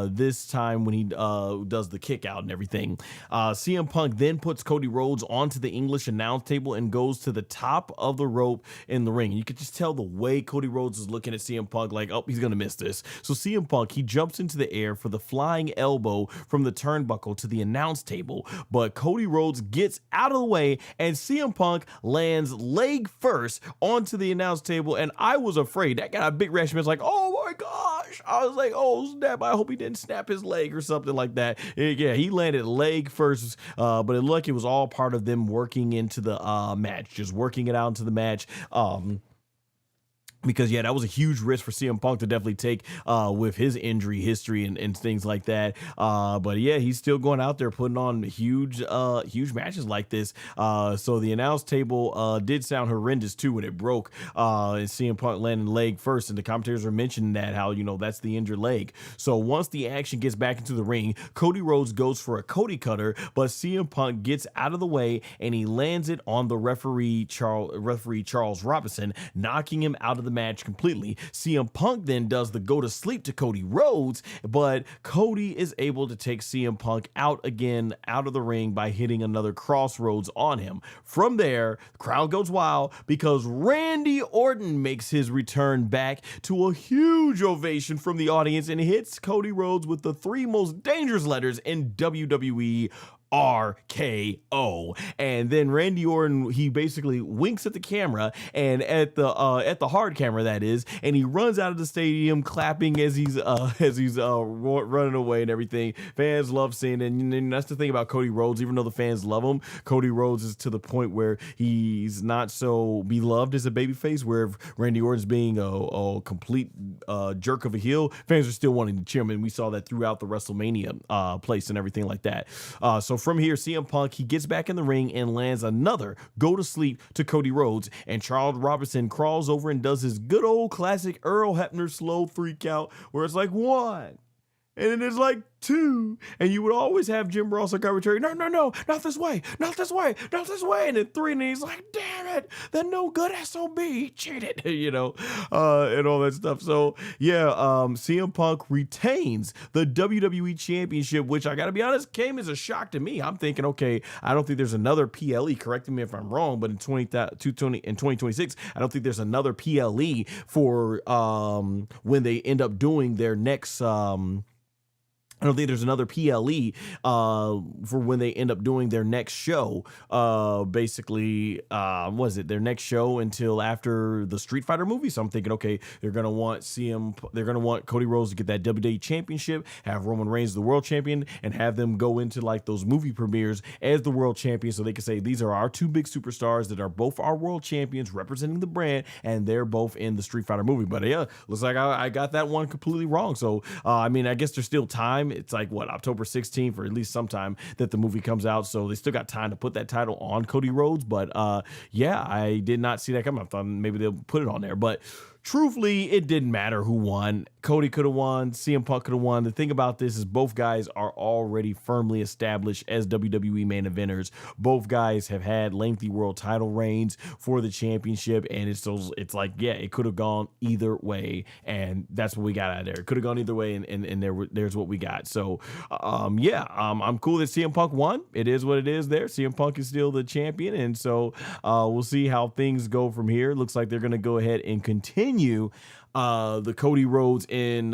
this time when he does the kick out and everything. CM Punk then puts Cody Rhodes onto the English announce table and goes to the top of the rope in the ring. You could just tell the way Cody Rhodes is looking at CM Punk like, oh, he's gonna miss this. So CM Punk, he jumps into the air for the flying elbow from the turnbuckle to the announce table, but Cody Rhodes gets out of the way and CM Punk lands leg first onto the announce table, and I was afraid. That got a big reaction. It's like, oh my gosh. I was like, oh snap, I hope he didn't snap his leg or something like that. Yeah, he landed leg first, but it looked like it was all part of them working into the match, just working it out into the match. Because that was a huge risk for CM Punk to definitely take with his injury history and things like that. But yeah, he's still going out there putting on huge matches like this. So the announce table did sound horrendous too when it broke. And CM Punk landing leg first, and the commentators were mentioning that how that's the injured leg. So once the action gets back into the ring, Cody Rhodes goes for a Cody cutter, but CM Punk gets out of the way and he lands it on the referee Charles Robinson, knocking him out of the match completely. CM Punk then does the go to sleep to Cody Rhodes, but Cody is able to take CM Punk out again, out of the ring by hitting another crossroads on him. From there, the crowd goes wild because Randy Orton makes his return back to a huge ovation from the audience and hits Cody Rhodes with the 3 most dangerous letters in WWE: RKO. And then Randy Orton, he basically winks at the camera and at the hard camera, that is, and he runs out of the stadium clapping as he's running away and everything. Fans love seeing it, and that's the thing about Cody Rhodes. Even though the fans love him, Cody Rhodes is to the point where he's not so beloved as a babyface, where if Randy Orton's being a complete jerk of a heel, fans are still wanting to cheer him, and we saw that throughout the WrestleMania place and everything like that. So from here, CM Punk, he gets back in the ring and lands another go to sleep to Cody Rhodes, and Charles Robinson crawls over and does his good old classic Earl Hebner slow 3 count where it's like 1, and then it's like 2, and you would always have Jim Ross on commentary, no, not this way, not this way, not this way, and then 3, and he's like, damn it, that no good SOB, he cheated, and all that stuff. So yeah, CM Punk retains the WWE Championship, which I gotta be honest, came as a shock to me. I'm thinking, okay, I don't think there's another PLE, correct me if I'm wrong, but in 2026, I don't think there's another PLE for when they end up doing their next I don't think there's another PLE for when they end up doing their next show. Their next show until after the Street Fighter movie. So I'm thinking, okay, they're gonna want Cody Rhodes to get that WWE Championship, have Roman Reigns the world champion, and have them go into like those movie premieres as the world champion, so they can say these are our 2 big superstars that are both our world champions representing the brand, and they're both in the Street Fighter movie. But yeah, looks like I got that one completely wrong. So I guess there's still time. It's like October 16th, or at least sometime that the movie comes out, so they still got time to put that title on Cody Rhodes. But yeah, I did not see that coming. I thought maybe they'll put it on there, but truthfully, it didn't matter who won. Cody could have won. CM Punk could have won. The thing about this is both guys are already firmly established as WWE main eventers. Both guys have had lengthy world title reigns for the championship, and it's like, yeah, it could have gone either way, and that's what we got out of there. It could have gone either way, and there's what we got. So, I'm cool that CM Punk won. It is what it is there. CM Punk is still the champion, and so we'll see how things go from here. Looks like they're going to go ahead and continue the Cody Rhodes and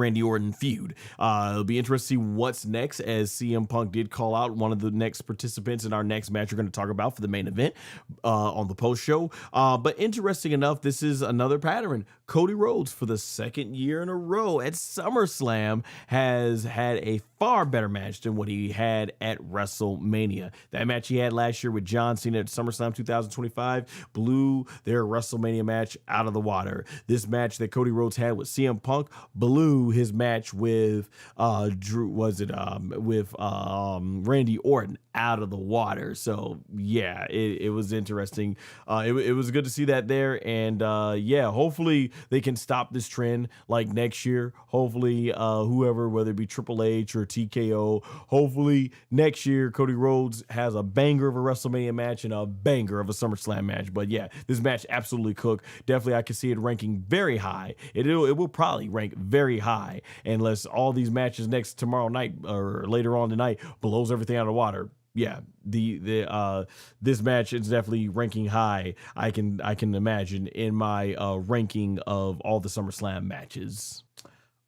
Randy Orton feud. It'll be interesting to see what's next, as CM Punk did call out one of the next participants in our next match we're going to talk about for the main event on the post show. But interesting enough, this is another pattern. Cody Rhodes, for the 2nd year in a row at SummerSlam, has had a far better match than what he had at WrestleMania. That match he had last year with John Cena at SummerSlam 2025 blew their WrestleMania match out of the water. This match that Cody Rhodes had with CM Punk blew his match with Randy Orton out of the water. So yeah, it was interesting. It was good to see that there, and hopefully they can stop this trend like next year. Hopefully whoever, whether it be Triple H or TKO, hopefully next year Cody Rhodes has a banger of a WrestleMania match and a banger of a SummerSlam match. But yeah, this match absolutely cooked. Definitely I can see it ranking very high. It will probably rank very high unless all these matches tomorrow night or later on tonight blows everything out of the water. Yeah, this match is definitely ranking high. I can imagine in my ranking of all the SummerSlam matches.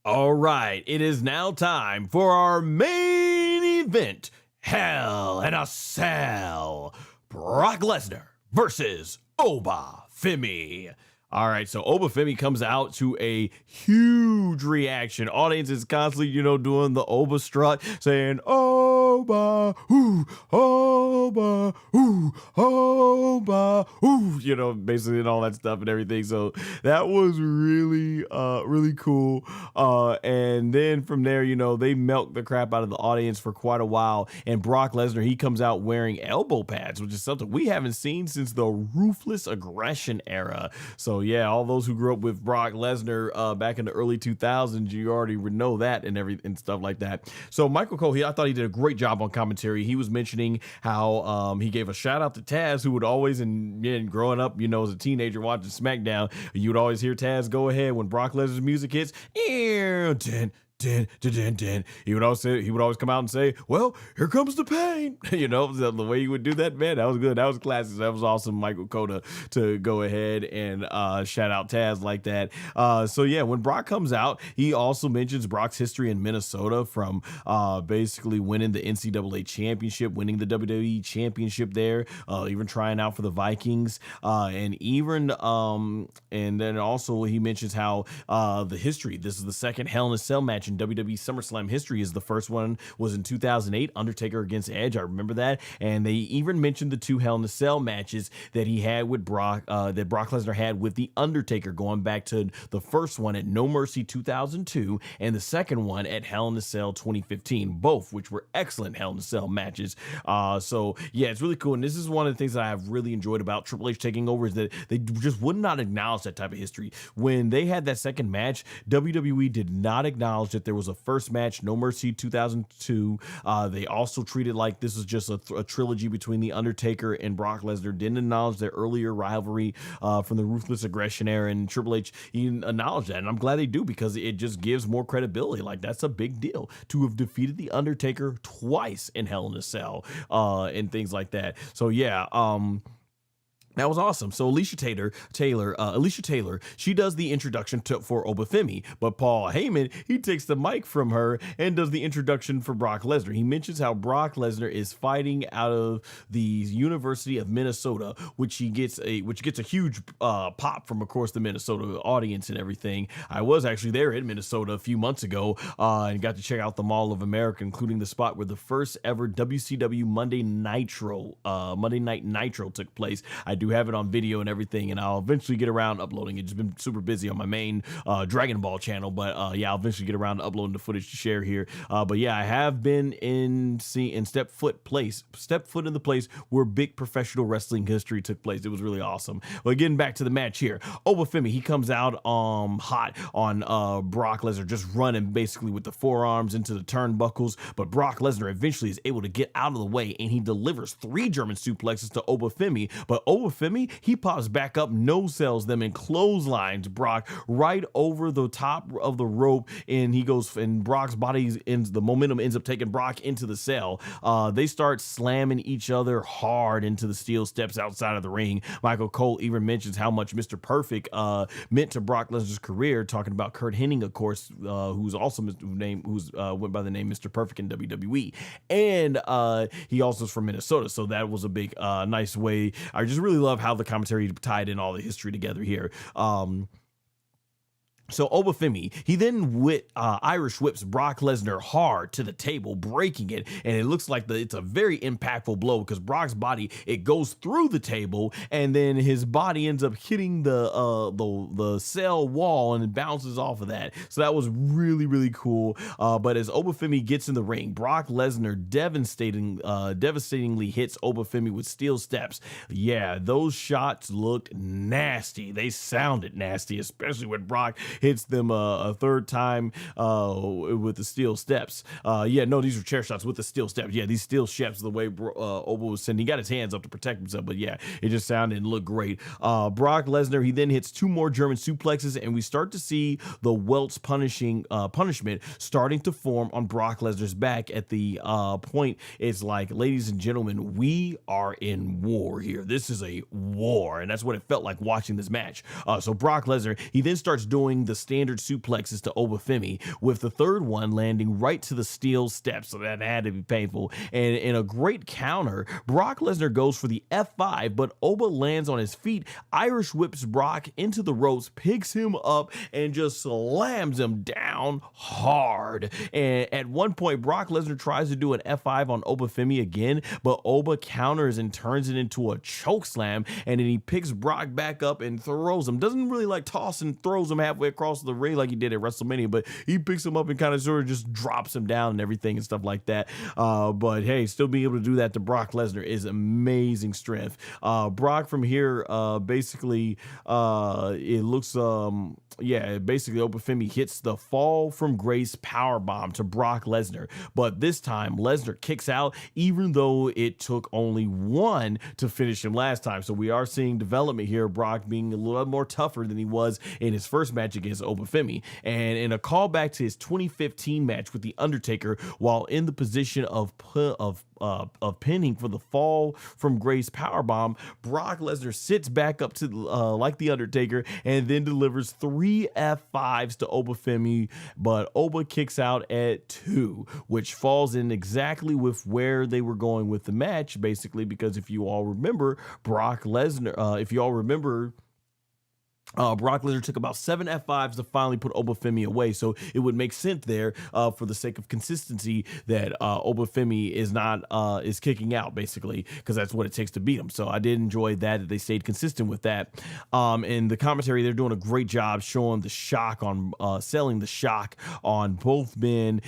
All right, it is now time for our main event, Hell in a Cell. Brock Lesnar versus Oba Femi. All right, so Oba Femi comes out to a huge reaction. Audience is constantly, doing the Oba strut, saying, Oba, ooh, Oba, ooh, Oba, ooh, basically and all that stuff and everything. So that was really, really cool. And then from there, they milk the crap out of the audience for quite a while. And Brock Lesnar, he comes out wearing elbow pads, which is something we haven't seen since the Ruthless Aggression era. So yeah, all those who grew up with Brock Lesnar back in the early 2000s, you already would know that and stuff like that. So Michael Cole, I thought he did a great job job on commentary. He was mentioning how he gave a shout out to Taz, who would always, and growing up, you know, as a teenager watching SmackDown, you would always hear Taz go ahead when Brock Lesnar's music hits. He would always come out and say, "Well, here comes the pain." You know, the way he would do that, man, that was good. That was classic. That was awesome, Michael Cota, to go ahead and shout out Taz like that. So yeah, when Brock comes out, he also mentions Brock's history in Minnesota, from basically winning the NCAA championship, winning the WWE championship there, even trying out for the Vikings, and then also he mentions how the history. This is the second Hell in a Cell match in WWE SummerSlam history. Is the first one was in 2008, Undertaker against Edge. I remember that. And they even mentioned the 2 Hell in a Cell matches that he had with Brock, that Brock Lesnar had with the Undertaker, going back to the first one at No Mercy 2002 and the second one at Hell in a Cell 2015, both which were excellent Hell in a Cell matches. So yeah, it's really cool. And this is one of the things that I've really enjoyed about Triple H taking over, is that they just would not acknowledge that type of history. When they had that second match, WWE did not acknowledge that there was a first match, No Mercy 2002. They also treated like this is just a trilogy between The Undertaker and Brock Lesnar. Didn't acknowledge their earlier rivalry from the Ruthless Aggression era, and Triple H even acknowledged that. And I'm glad they do, because it just gives more credibility. Like, that's a big deal to have defeated The Undertaker twice in Hell in a Cell and things like that. So yeah, that was awesome. So Alicia Taylor, she does the introduction for Oba Femi, but Paul Heyman, he takes the mic from her and does the introduction for Brock Lesnar. He mentions how Brock Lesnar is fighting out of the University of Minnesota, which gets a huge pop from, of course, the Minnesota audience and everything. I was actually there in Minnesota a few months ago and got to check out the Mall of America, including the spot where the first ever WCW Monday Night Nitro took place. I do have it on video and everything, and I'll eventually get around uploading it. Just been super busy on my main Dragon Ball channel, but yeah, I'll eventually get around to uploading the footage to share here. But yeah, I have been in step foot in the place where big professional wrestling history took place. It was really awesome. Well, getting back to the match here, Oba Femi, he comes out hot on Brock Lesnar, just running basically with the forearms into the turnbuckles, but Brock Lesnar eventually is able to get out of the way, and he delivers 3 German suplexes to Oba Femi, but Oba Femi, he pops back up, no-sells them, and clotheslines Brock right over the top of the rope, and Brock's body the momentum ends up taking Brock into the cell. They start slamming each other hard into the steel steps outside of the ring. Michael Cole even mentions how much Mr. Perfect meant to Brock Lesnar's career, talking about Kurt Hennig, of course, who's also went by the name Mr. Perfect in WWE, and he also is from Minnesota, so that was a big nice way. I just really love how the commentary tied in all the history together here. So Oba Femi, he then Irish whips Brock Lesnar hard to the table, breaking it, and it looks like it's a very impactful blow, because Brock's body, it goes through the table, and then his body ends up hitting the cell wall, and it bounces off of that. So that was really, really cool. But as Oba Femi gets in the ring, Brock Lesnar devastatingly hits Oba Femi with steel steps. Yeah, those shots looked nasty. They sounded nasty, especially when Brock hits them a third time with the steel steps. These were chair shots with the steel steps. Yeah, these steel steps, the way Oba was sending, he got his hands up to protect himself, but yeah, it just sounded and looked great. Brock Lesnar, he then hits 2 more German suplexes, and we start to see the welts punishment starting to form on Brock Lesnar's back. At the point, it's like, ladies and gentlemen, we are in war here. This is a war, and that's what it felt like watching this match. So Brock Lesnar, he then starts doing the standard suplexes to Oba Femi, with the third one landing right to the steel steps, so that had to be painful. And in a great counter, Brock Lesnar goes for the F5, but Oba lands on his feet, Irish whips Brock into the ropes, picks him up, and just slams him down hard. And at one point, Brock Lesnar tries to do an F5 on Oba Femi again, but Oba counters and turns it into a choke slam, and then he picks Brock back up and throws him. Doesn't really like toss and throws him halfway across the ring like he did at WrestleMania, but he picks him up and kind of sort of just drops him down and everything and stuff like that. But hey, still being able to do that to Brock Lesnar is amazing strength. Brock from here, basically, it looks, basically Oba Femi hits the fall from grace powerbomb to Brock Lesnar, but this time Lesnar kicks out, even though it took only one to finish him last time. So we are seeing development here, Brock being a little more tougher than he was in his first match against Oba Femi. And in a callback to his 2015 match with The Undertaker, while in the position of pinning for the fall from grace powerbomb, Brock Lesnar sits back up to like The Undertaker and then delivers 3 F5s to Oba Femi, but Oba kicks out at 2, which falls in exactly with where they were going with the match, basically, because if you all remember, Brock Lesnar took about 7 F5s to finally put Oba Femi away. So it would make sense there, for the sake of consistency, that Oba Femi is kicking out, basically, because that's what it takes to beat him. So I did enjoy that they stayed consistent with that. In the commentary, they're doing a great job showing the shock on selling the shock on both men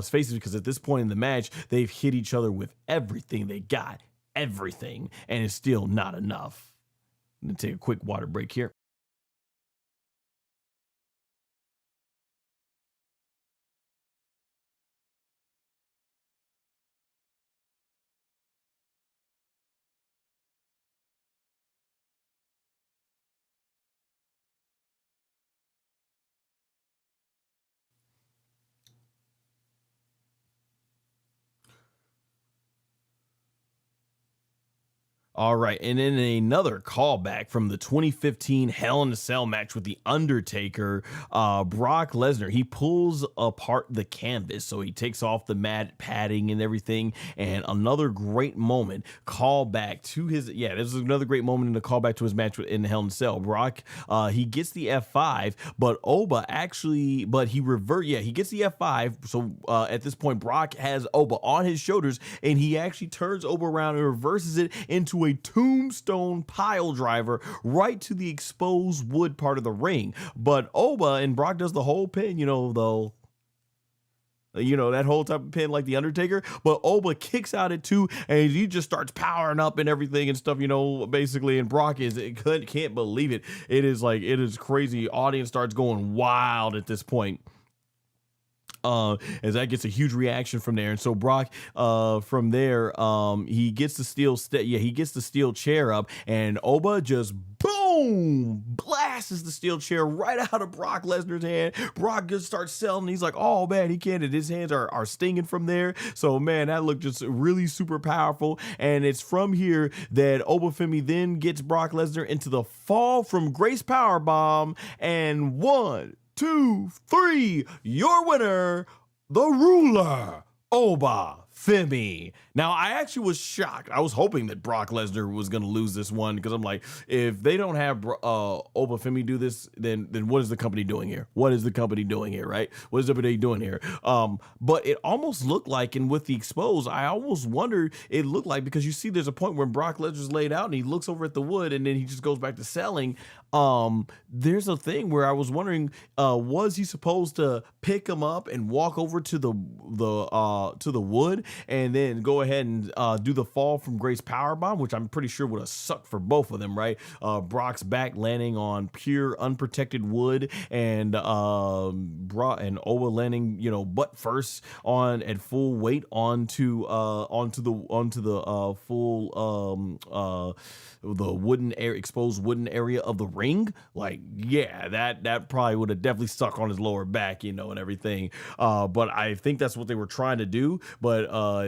faces, because at this point in the match, they've hit each other with everything they got, everything, and it's still not enough. I'm gonna take a quick water break here. All right, and then another callback from the 2015 Hell in a Cell match with The Undertaker, Brock Lesnar, he pulls apart the canvas, so he takes off the mat padding and everything, and another great moment, callback to his, this is another great moment in the callback to his match in Hell in a Cell. Brock, he gets the F5, but Oba actually, he gets the F5, so at this point, Brock has Oba on his shoulders, and he actually turns Oba around and reverses it into a tombstone pile driver right to the exposed wood part of the ring. But Oba and Brock does the whole pin, that whole type of pin like The Undertaker, but Oba kicks out at 2 and he just starts powering up and everything and stuff, basically, and Brock can't believe it. It is crazy. Audience starts going wild at this point. As that gets a huge reaction from there, and so Brock, from there, he gets the steel chair up, and Oba just boom blasts the steel chair right out of Brock Lesnar's hand. Brock just starts selling. He's like, oh man, he can't. And his hands are stinging from there. So man, that looked just really super powerful. And it's from here that Oba Femi then gets Brock Lesnar into the fall from grace powerbomb, and 1, 2, 3, your winner, the ruler, Oba Femi. Now, I actually was shocked. I was hoping that Brock Lesnar was going to lose this one, because I'm like, if they don't have Oba Femi do this, then what is the company doing here? What is the company doing here, right? What is WWE doing here? But it almost looked like, and with the expose, I almost wondered, it looked like, because you see there's a point where Brock Lesnar's laid out and he looks over at the wood and then he just goes back to selling. There's a thing where I was wondering, was he supposed to pick him up and walk over to the wood and then go ahead and do the fall from grace powerbomb, which I'm pretty sure would have sucked for both of them, right? Brock's back landing on pure unprotected wood, and Oba landing, butt first on at full weight onto the full the wooden exposed wooden area of the ring. Like, yeah, that probably would have definitely stuck on his lower back, and everything. But I think that's what they were trying to do. But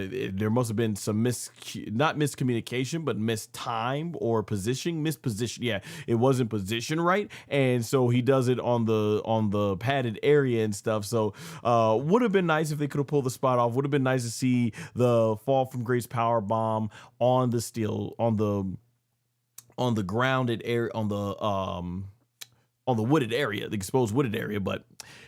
there must have been some not miscommunication, but mistime or misposition. Yeah, it wasn't positioned right, and so he does it on the padded area and stuff. So would have been nice if they could have pulled the spot off. Would have been nice to see the fall from grace power bomb on the steel, on the grounded area, on the wooded area, the exposed wooded area. But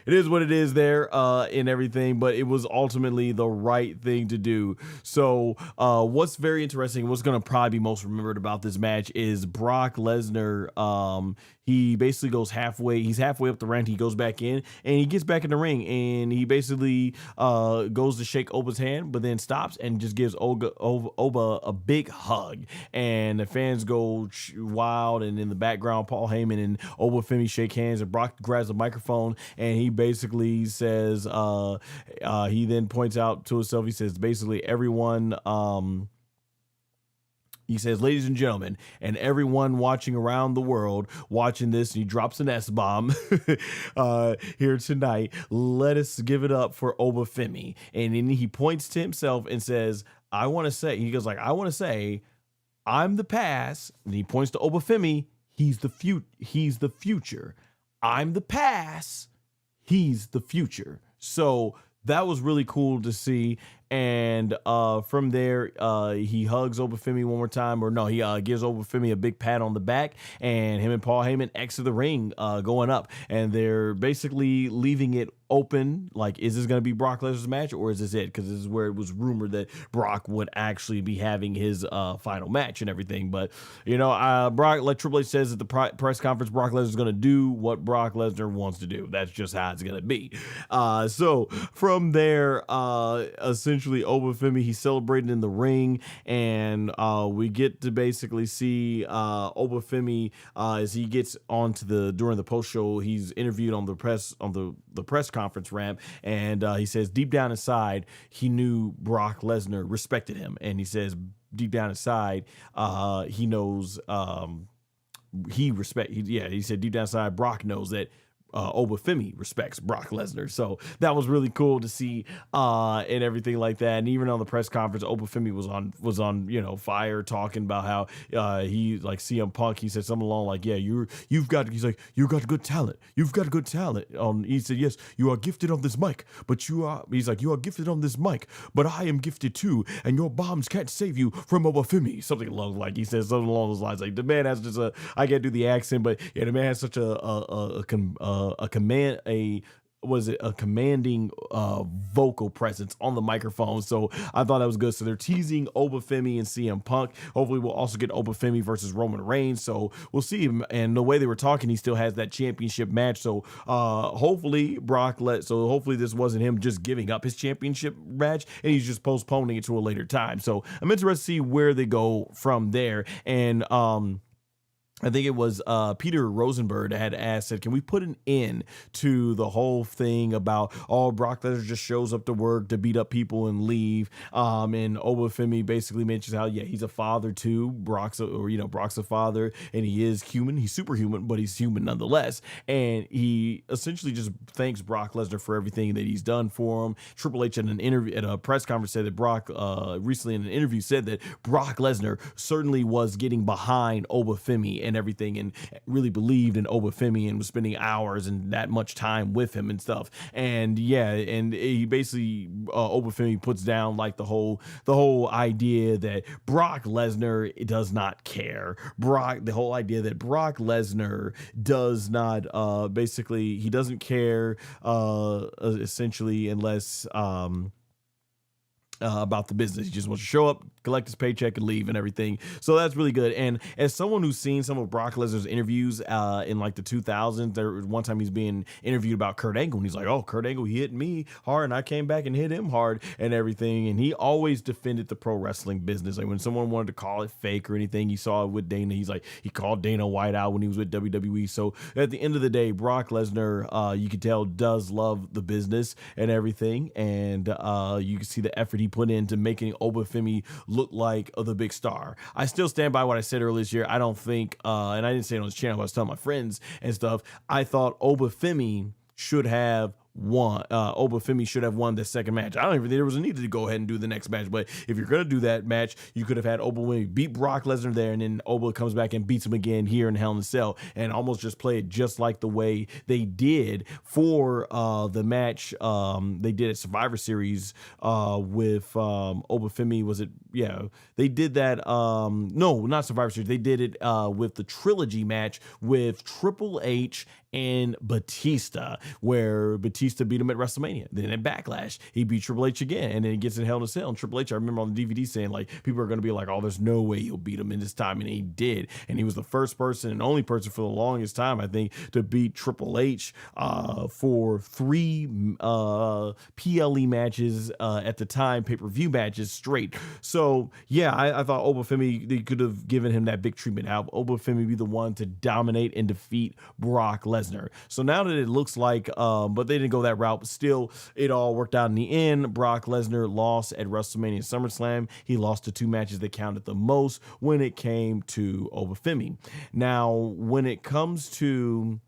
it is what it is there, and everything, but it was ultimately the right thing to do. So what's very interesting, what's going to probably be most remembered about this match is Brock Lesnar. he basically goes halfway. He's halfway up the ramp. He goes back in and he gets back in the ring and he basically goes to shake Oba's hand, but then stops and just gives Oba a big hug. And the fans go wild. And in the background, Paul Heyman and Oba Femi shake hands, and Brock grabs the microphone and he basically says, he then points out to himself, he says, basically everyone, he says, ladies and gentlemen, and everyone watching around the world watching this, and he drops an S-bomb here tonight, let us give it up for Oba Femi. And then he points to himself and says, I want to say, he goes like, I want to say, I'm the past. And he points to Oba Femi. He's the future. I'm the past. He's the future. So that was really cool to see. And from there, he hugs Oba Femi one more time, or no, he gives Oba Femi a big pat on the back, and him and Paul Heyman exit the ring, going up, and they're basically leaving it open. Like, is this going to be Brock Lesnar's match, or is this it? Because this is where it was rumored that Brock would actually be having his final match and everything. But Brock, like Triple H says at the press conference, Brock Lesnar is going to do what Brock Lesnar wants to do. That's just how it's going to be. So from there, essentially, Oba Femi, he's celebrating in the ring, and we get to basically see Oba Femi as he gets onto during the post show. He's interviewed on the press conference ramp, and he says deep down inside he knew Brock Lesnar respected him, and he says deep down inside he knows he said deep down inside Brock knows that Oba Femi respects Brock Lesnar. So that was really cool to see and everything like that. And even on the press conference, Oba Femi was on fire, talking about how he, like CM Punk, he said something along like, yeah, you've got good talent. You've got good talent. He said, yes, you are gifted on this mic, but you are gifted on this mic, but I am gifted too, and your bombs can't save you from Oba Femi. Something along, like he said something along those lines. Like, the man has just I can't do the accent, but yeah, the man has such a commanding vocal presence on the microphone. So I thought that was good. So they're teasing Oba Femi and CM Punk. Hopefully we'll also get Oba Femi versus Roman Reigns. So we'll see him. And the way they were talking, he still has that championship match. So hopefully hopefully this wasn't him just giving up his championship match and he's just postponing it to a later time. So I'm interested to see where they go from there. And I think it was Peter Rosenberg had said, can we put an end to the whole thing about, Brock Lesnar just shows up to work to beat up people and leave? And Oba Femi basically mentions how, yeah, he's a father too. Brock's a father, and he is human. He's superhuman, but he's human nonetheless. And he essentially just thanks Brock Lesnar for everything that he's done for him. Triple H at a press conference said that Brock recently in an interview said that Brock Lesnar certainly was getting behind Oba Femi and everything, and really believed in Oba Femi and was spending hours and that much time with him and stuff. And yeah, and he basically Oba Femi puts down like the whole idea that Brock Lesnar does not care. The whole idea that Brock Lesnar does not basically, he doesn't care essentially unless about the business. He just wants to show up, collect his paycheck, and leave and everything. So that's really good. And as someone who's seen some of Brock Lesnar's interviews in like the 2000s, there was one time he's being interviewed about Kurt Angle, and he's like, oh, Kurt Angle, he hit me hard, and I came back and hit him hard and everything. And he always defended the pro wrestling business. Like when someone wanted to call it fake or anything, he saw it with Dana. He's like, he called Dana White out when he was with WWE. So at the end of the day, Brock Lesnar, you can tell, does love the business and everything. And you can see the effort he put into making Oba Femi look like the big star. I still stand by what I said earlier this year. I don't think, and I didn't say it on this channel, but I was telling my friends and stuff, I thought Oba Femi should have won. Oba Femi should have won the second match. I don't even think there was a need to go ahead and do the next match, but if you're going to do that match, you could have had Oba Femi beat Brock Lesnar there, and then Oba comes back and beats him again here in Hell in a Cell, and almost just play it just like the way they did for the match they did at Survivor Series with Oba Femi. Was it? Yeah, they did that. No, not Survivor Series. They did it with the trilogy match with Triple H and Batista, where Batista Batista beat him at WrestleMania. Then at Backlash, he beat Triple H again, and then he gets in Hell in a Cell. And Triple H, I remember on the DVD saying, like, people are going to be like, oh, there's no way he'll beat him in this time. And he did. And he was the first person and only person for the longest time, I think, to beat Triple H for 3 PLE matches at the time, pay-per-view matches straight. So, yeah, I thought Oba Femi, they could have given him that big treatment. Have Oba Femi be the one to dominate and defeat Brock Lesnar. So now that it looks like, but they didn't go that route, but still, it all worked out in the end. Brock Lesnar lost at WrestleMania SummerSlam. He lost the 2 matches that counted the most when it came to Oba Femi. Now, when it comes to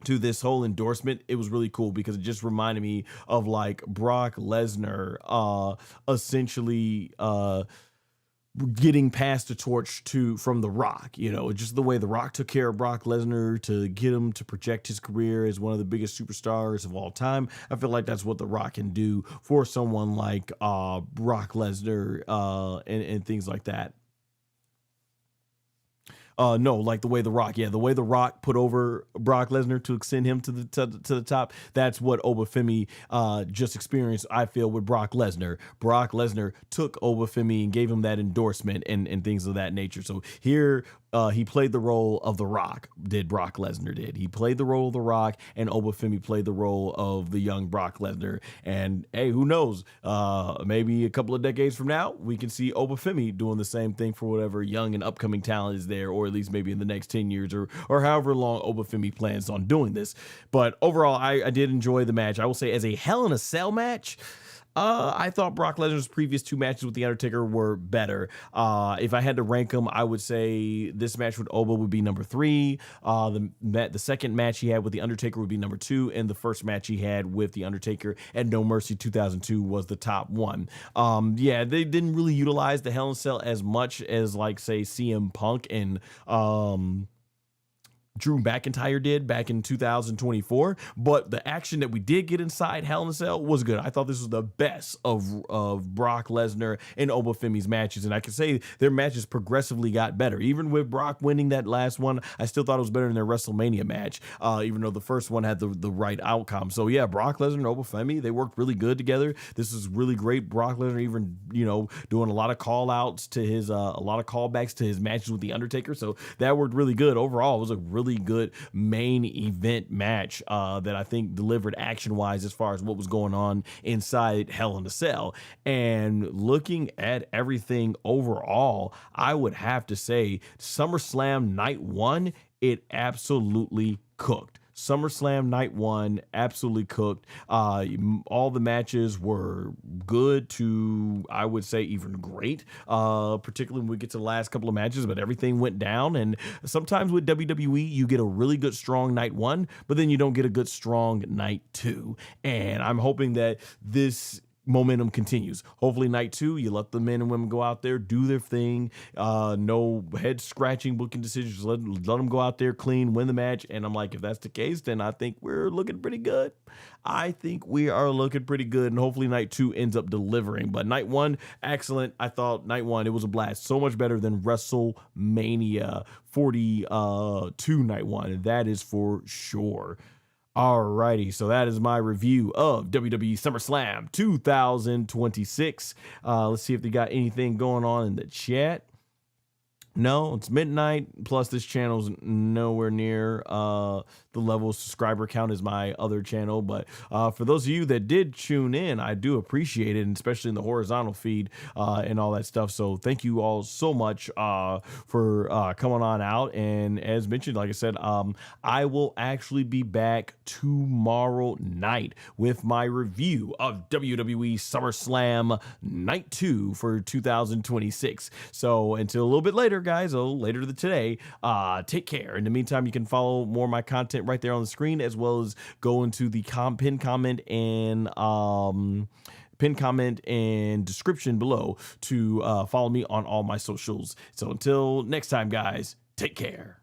this whole endorsement, it was really cool because it just reminded me of like Brock Lesnar essentially getting passed the torch from The Rock, you know, just the way The Rock took care of Brock Lesnar to get him to project his career as one of the biggest superstars of all time. I feel like that's what The Rock can do for someone like Brock Lesnar and things like that. No, like the way The Rock put over Brock Lesnar to send him to the top. That's what Oba Femi just experienced, I feel, with Brock Lesnar. Brock Lesnar took Oba Femi and gave him that endorsement and things of that nature. So here, he played the role of The Rock, Brock Lesnar did. He played the role of The Rock, and Oba Femi played the role of the young Brock Lesnar. And hey, who knows? Maybe a couple of decades from now, we can see Oba Femi doing the same thing for whatever young and upcoming talent is there, or at least maybe in the next 10 years or however long Oba Femi plans on doing this. But overall, I did enjoy the match. I will say, as a Hell in a Cell match, I thought Brock Lesnar's previous 2 matches with The Undertaker were better. If I had to rank them, I would say this match with Oba would be number 3. The second match he had with The Undertaker would be number 2. And the first match he had with The Undertaker at No Mercy 2002 was the top 1. Yeah, they didn't really utilize the Hell in a Cell as much as, like, say, CM Punk and Drew McIntyre did back in 2024, but the action that we did get inside Hell in a Cell was good. I thought this was the best of Brock Lesnar and Oba Femi's matches, and I can say their matches progressively got better. Even with Brock winning that last one, I still thought it was better than their WrestleMania match, even though the first one had the right outcome. So yeah, Brock Lesnar and Oba Femi, they worked really good together. This is really great. Brock Lesnar even, you know, doing a lot of call outs to his, a lot of callbacks to his matches with The Undertaker. So that worked really good. Overall, it was a really good main event match that I think delivered action-wise as far as what was going on inside Hell in a Cell. And looking at everything overall, I would have to say SummerSlam Night 1, it absolutely cooked. SummerSlam Night 1 absolutely cooked. All the matches were good to, I would say, even great, particularly when we get to the last couple of matches, but everything went down. And sometimes with WWE, you get a really good, strong Night 1, but then you don't get a good, strong Night 2. And I'm hoping that this momentum continues. Hopefully Night 2, you let the men and women go out there, do their thing, no head scratching booking decisions, let them go out there clean, win the match. And I'm like, if that's the case, then I think we're looking pretty good. I think we are looking pretty good, and hopefully Night 2 ends up delivering. But Night 1, excellent. I thought Night 1, it was a blast. So much better than WrestleMania 42 Night 1, and that is for sure. Alrighty, so that is my review of WWE SummerSlam 2026. Let's see if they got anything going on in the chat. No, it's midnight, plus this channel's nowhere near the level of subscriber count as my other channel. But for those of you that did tune in, I do appreciate it, and especially in the horizontal feed and all that stuff. So thank you all so much for coming on out. And as mentioned, like I said, I will actually be back tomorrow night with my review of WWE SummerSlam Night 2 for 2026. So until a little bit later, guys, later today, take care. In the meantime, you can follow more of my content right there on the screen, as well as go into the pinned comment and description below to follow me on all my socials. So until next time, guys, take care.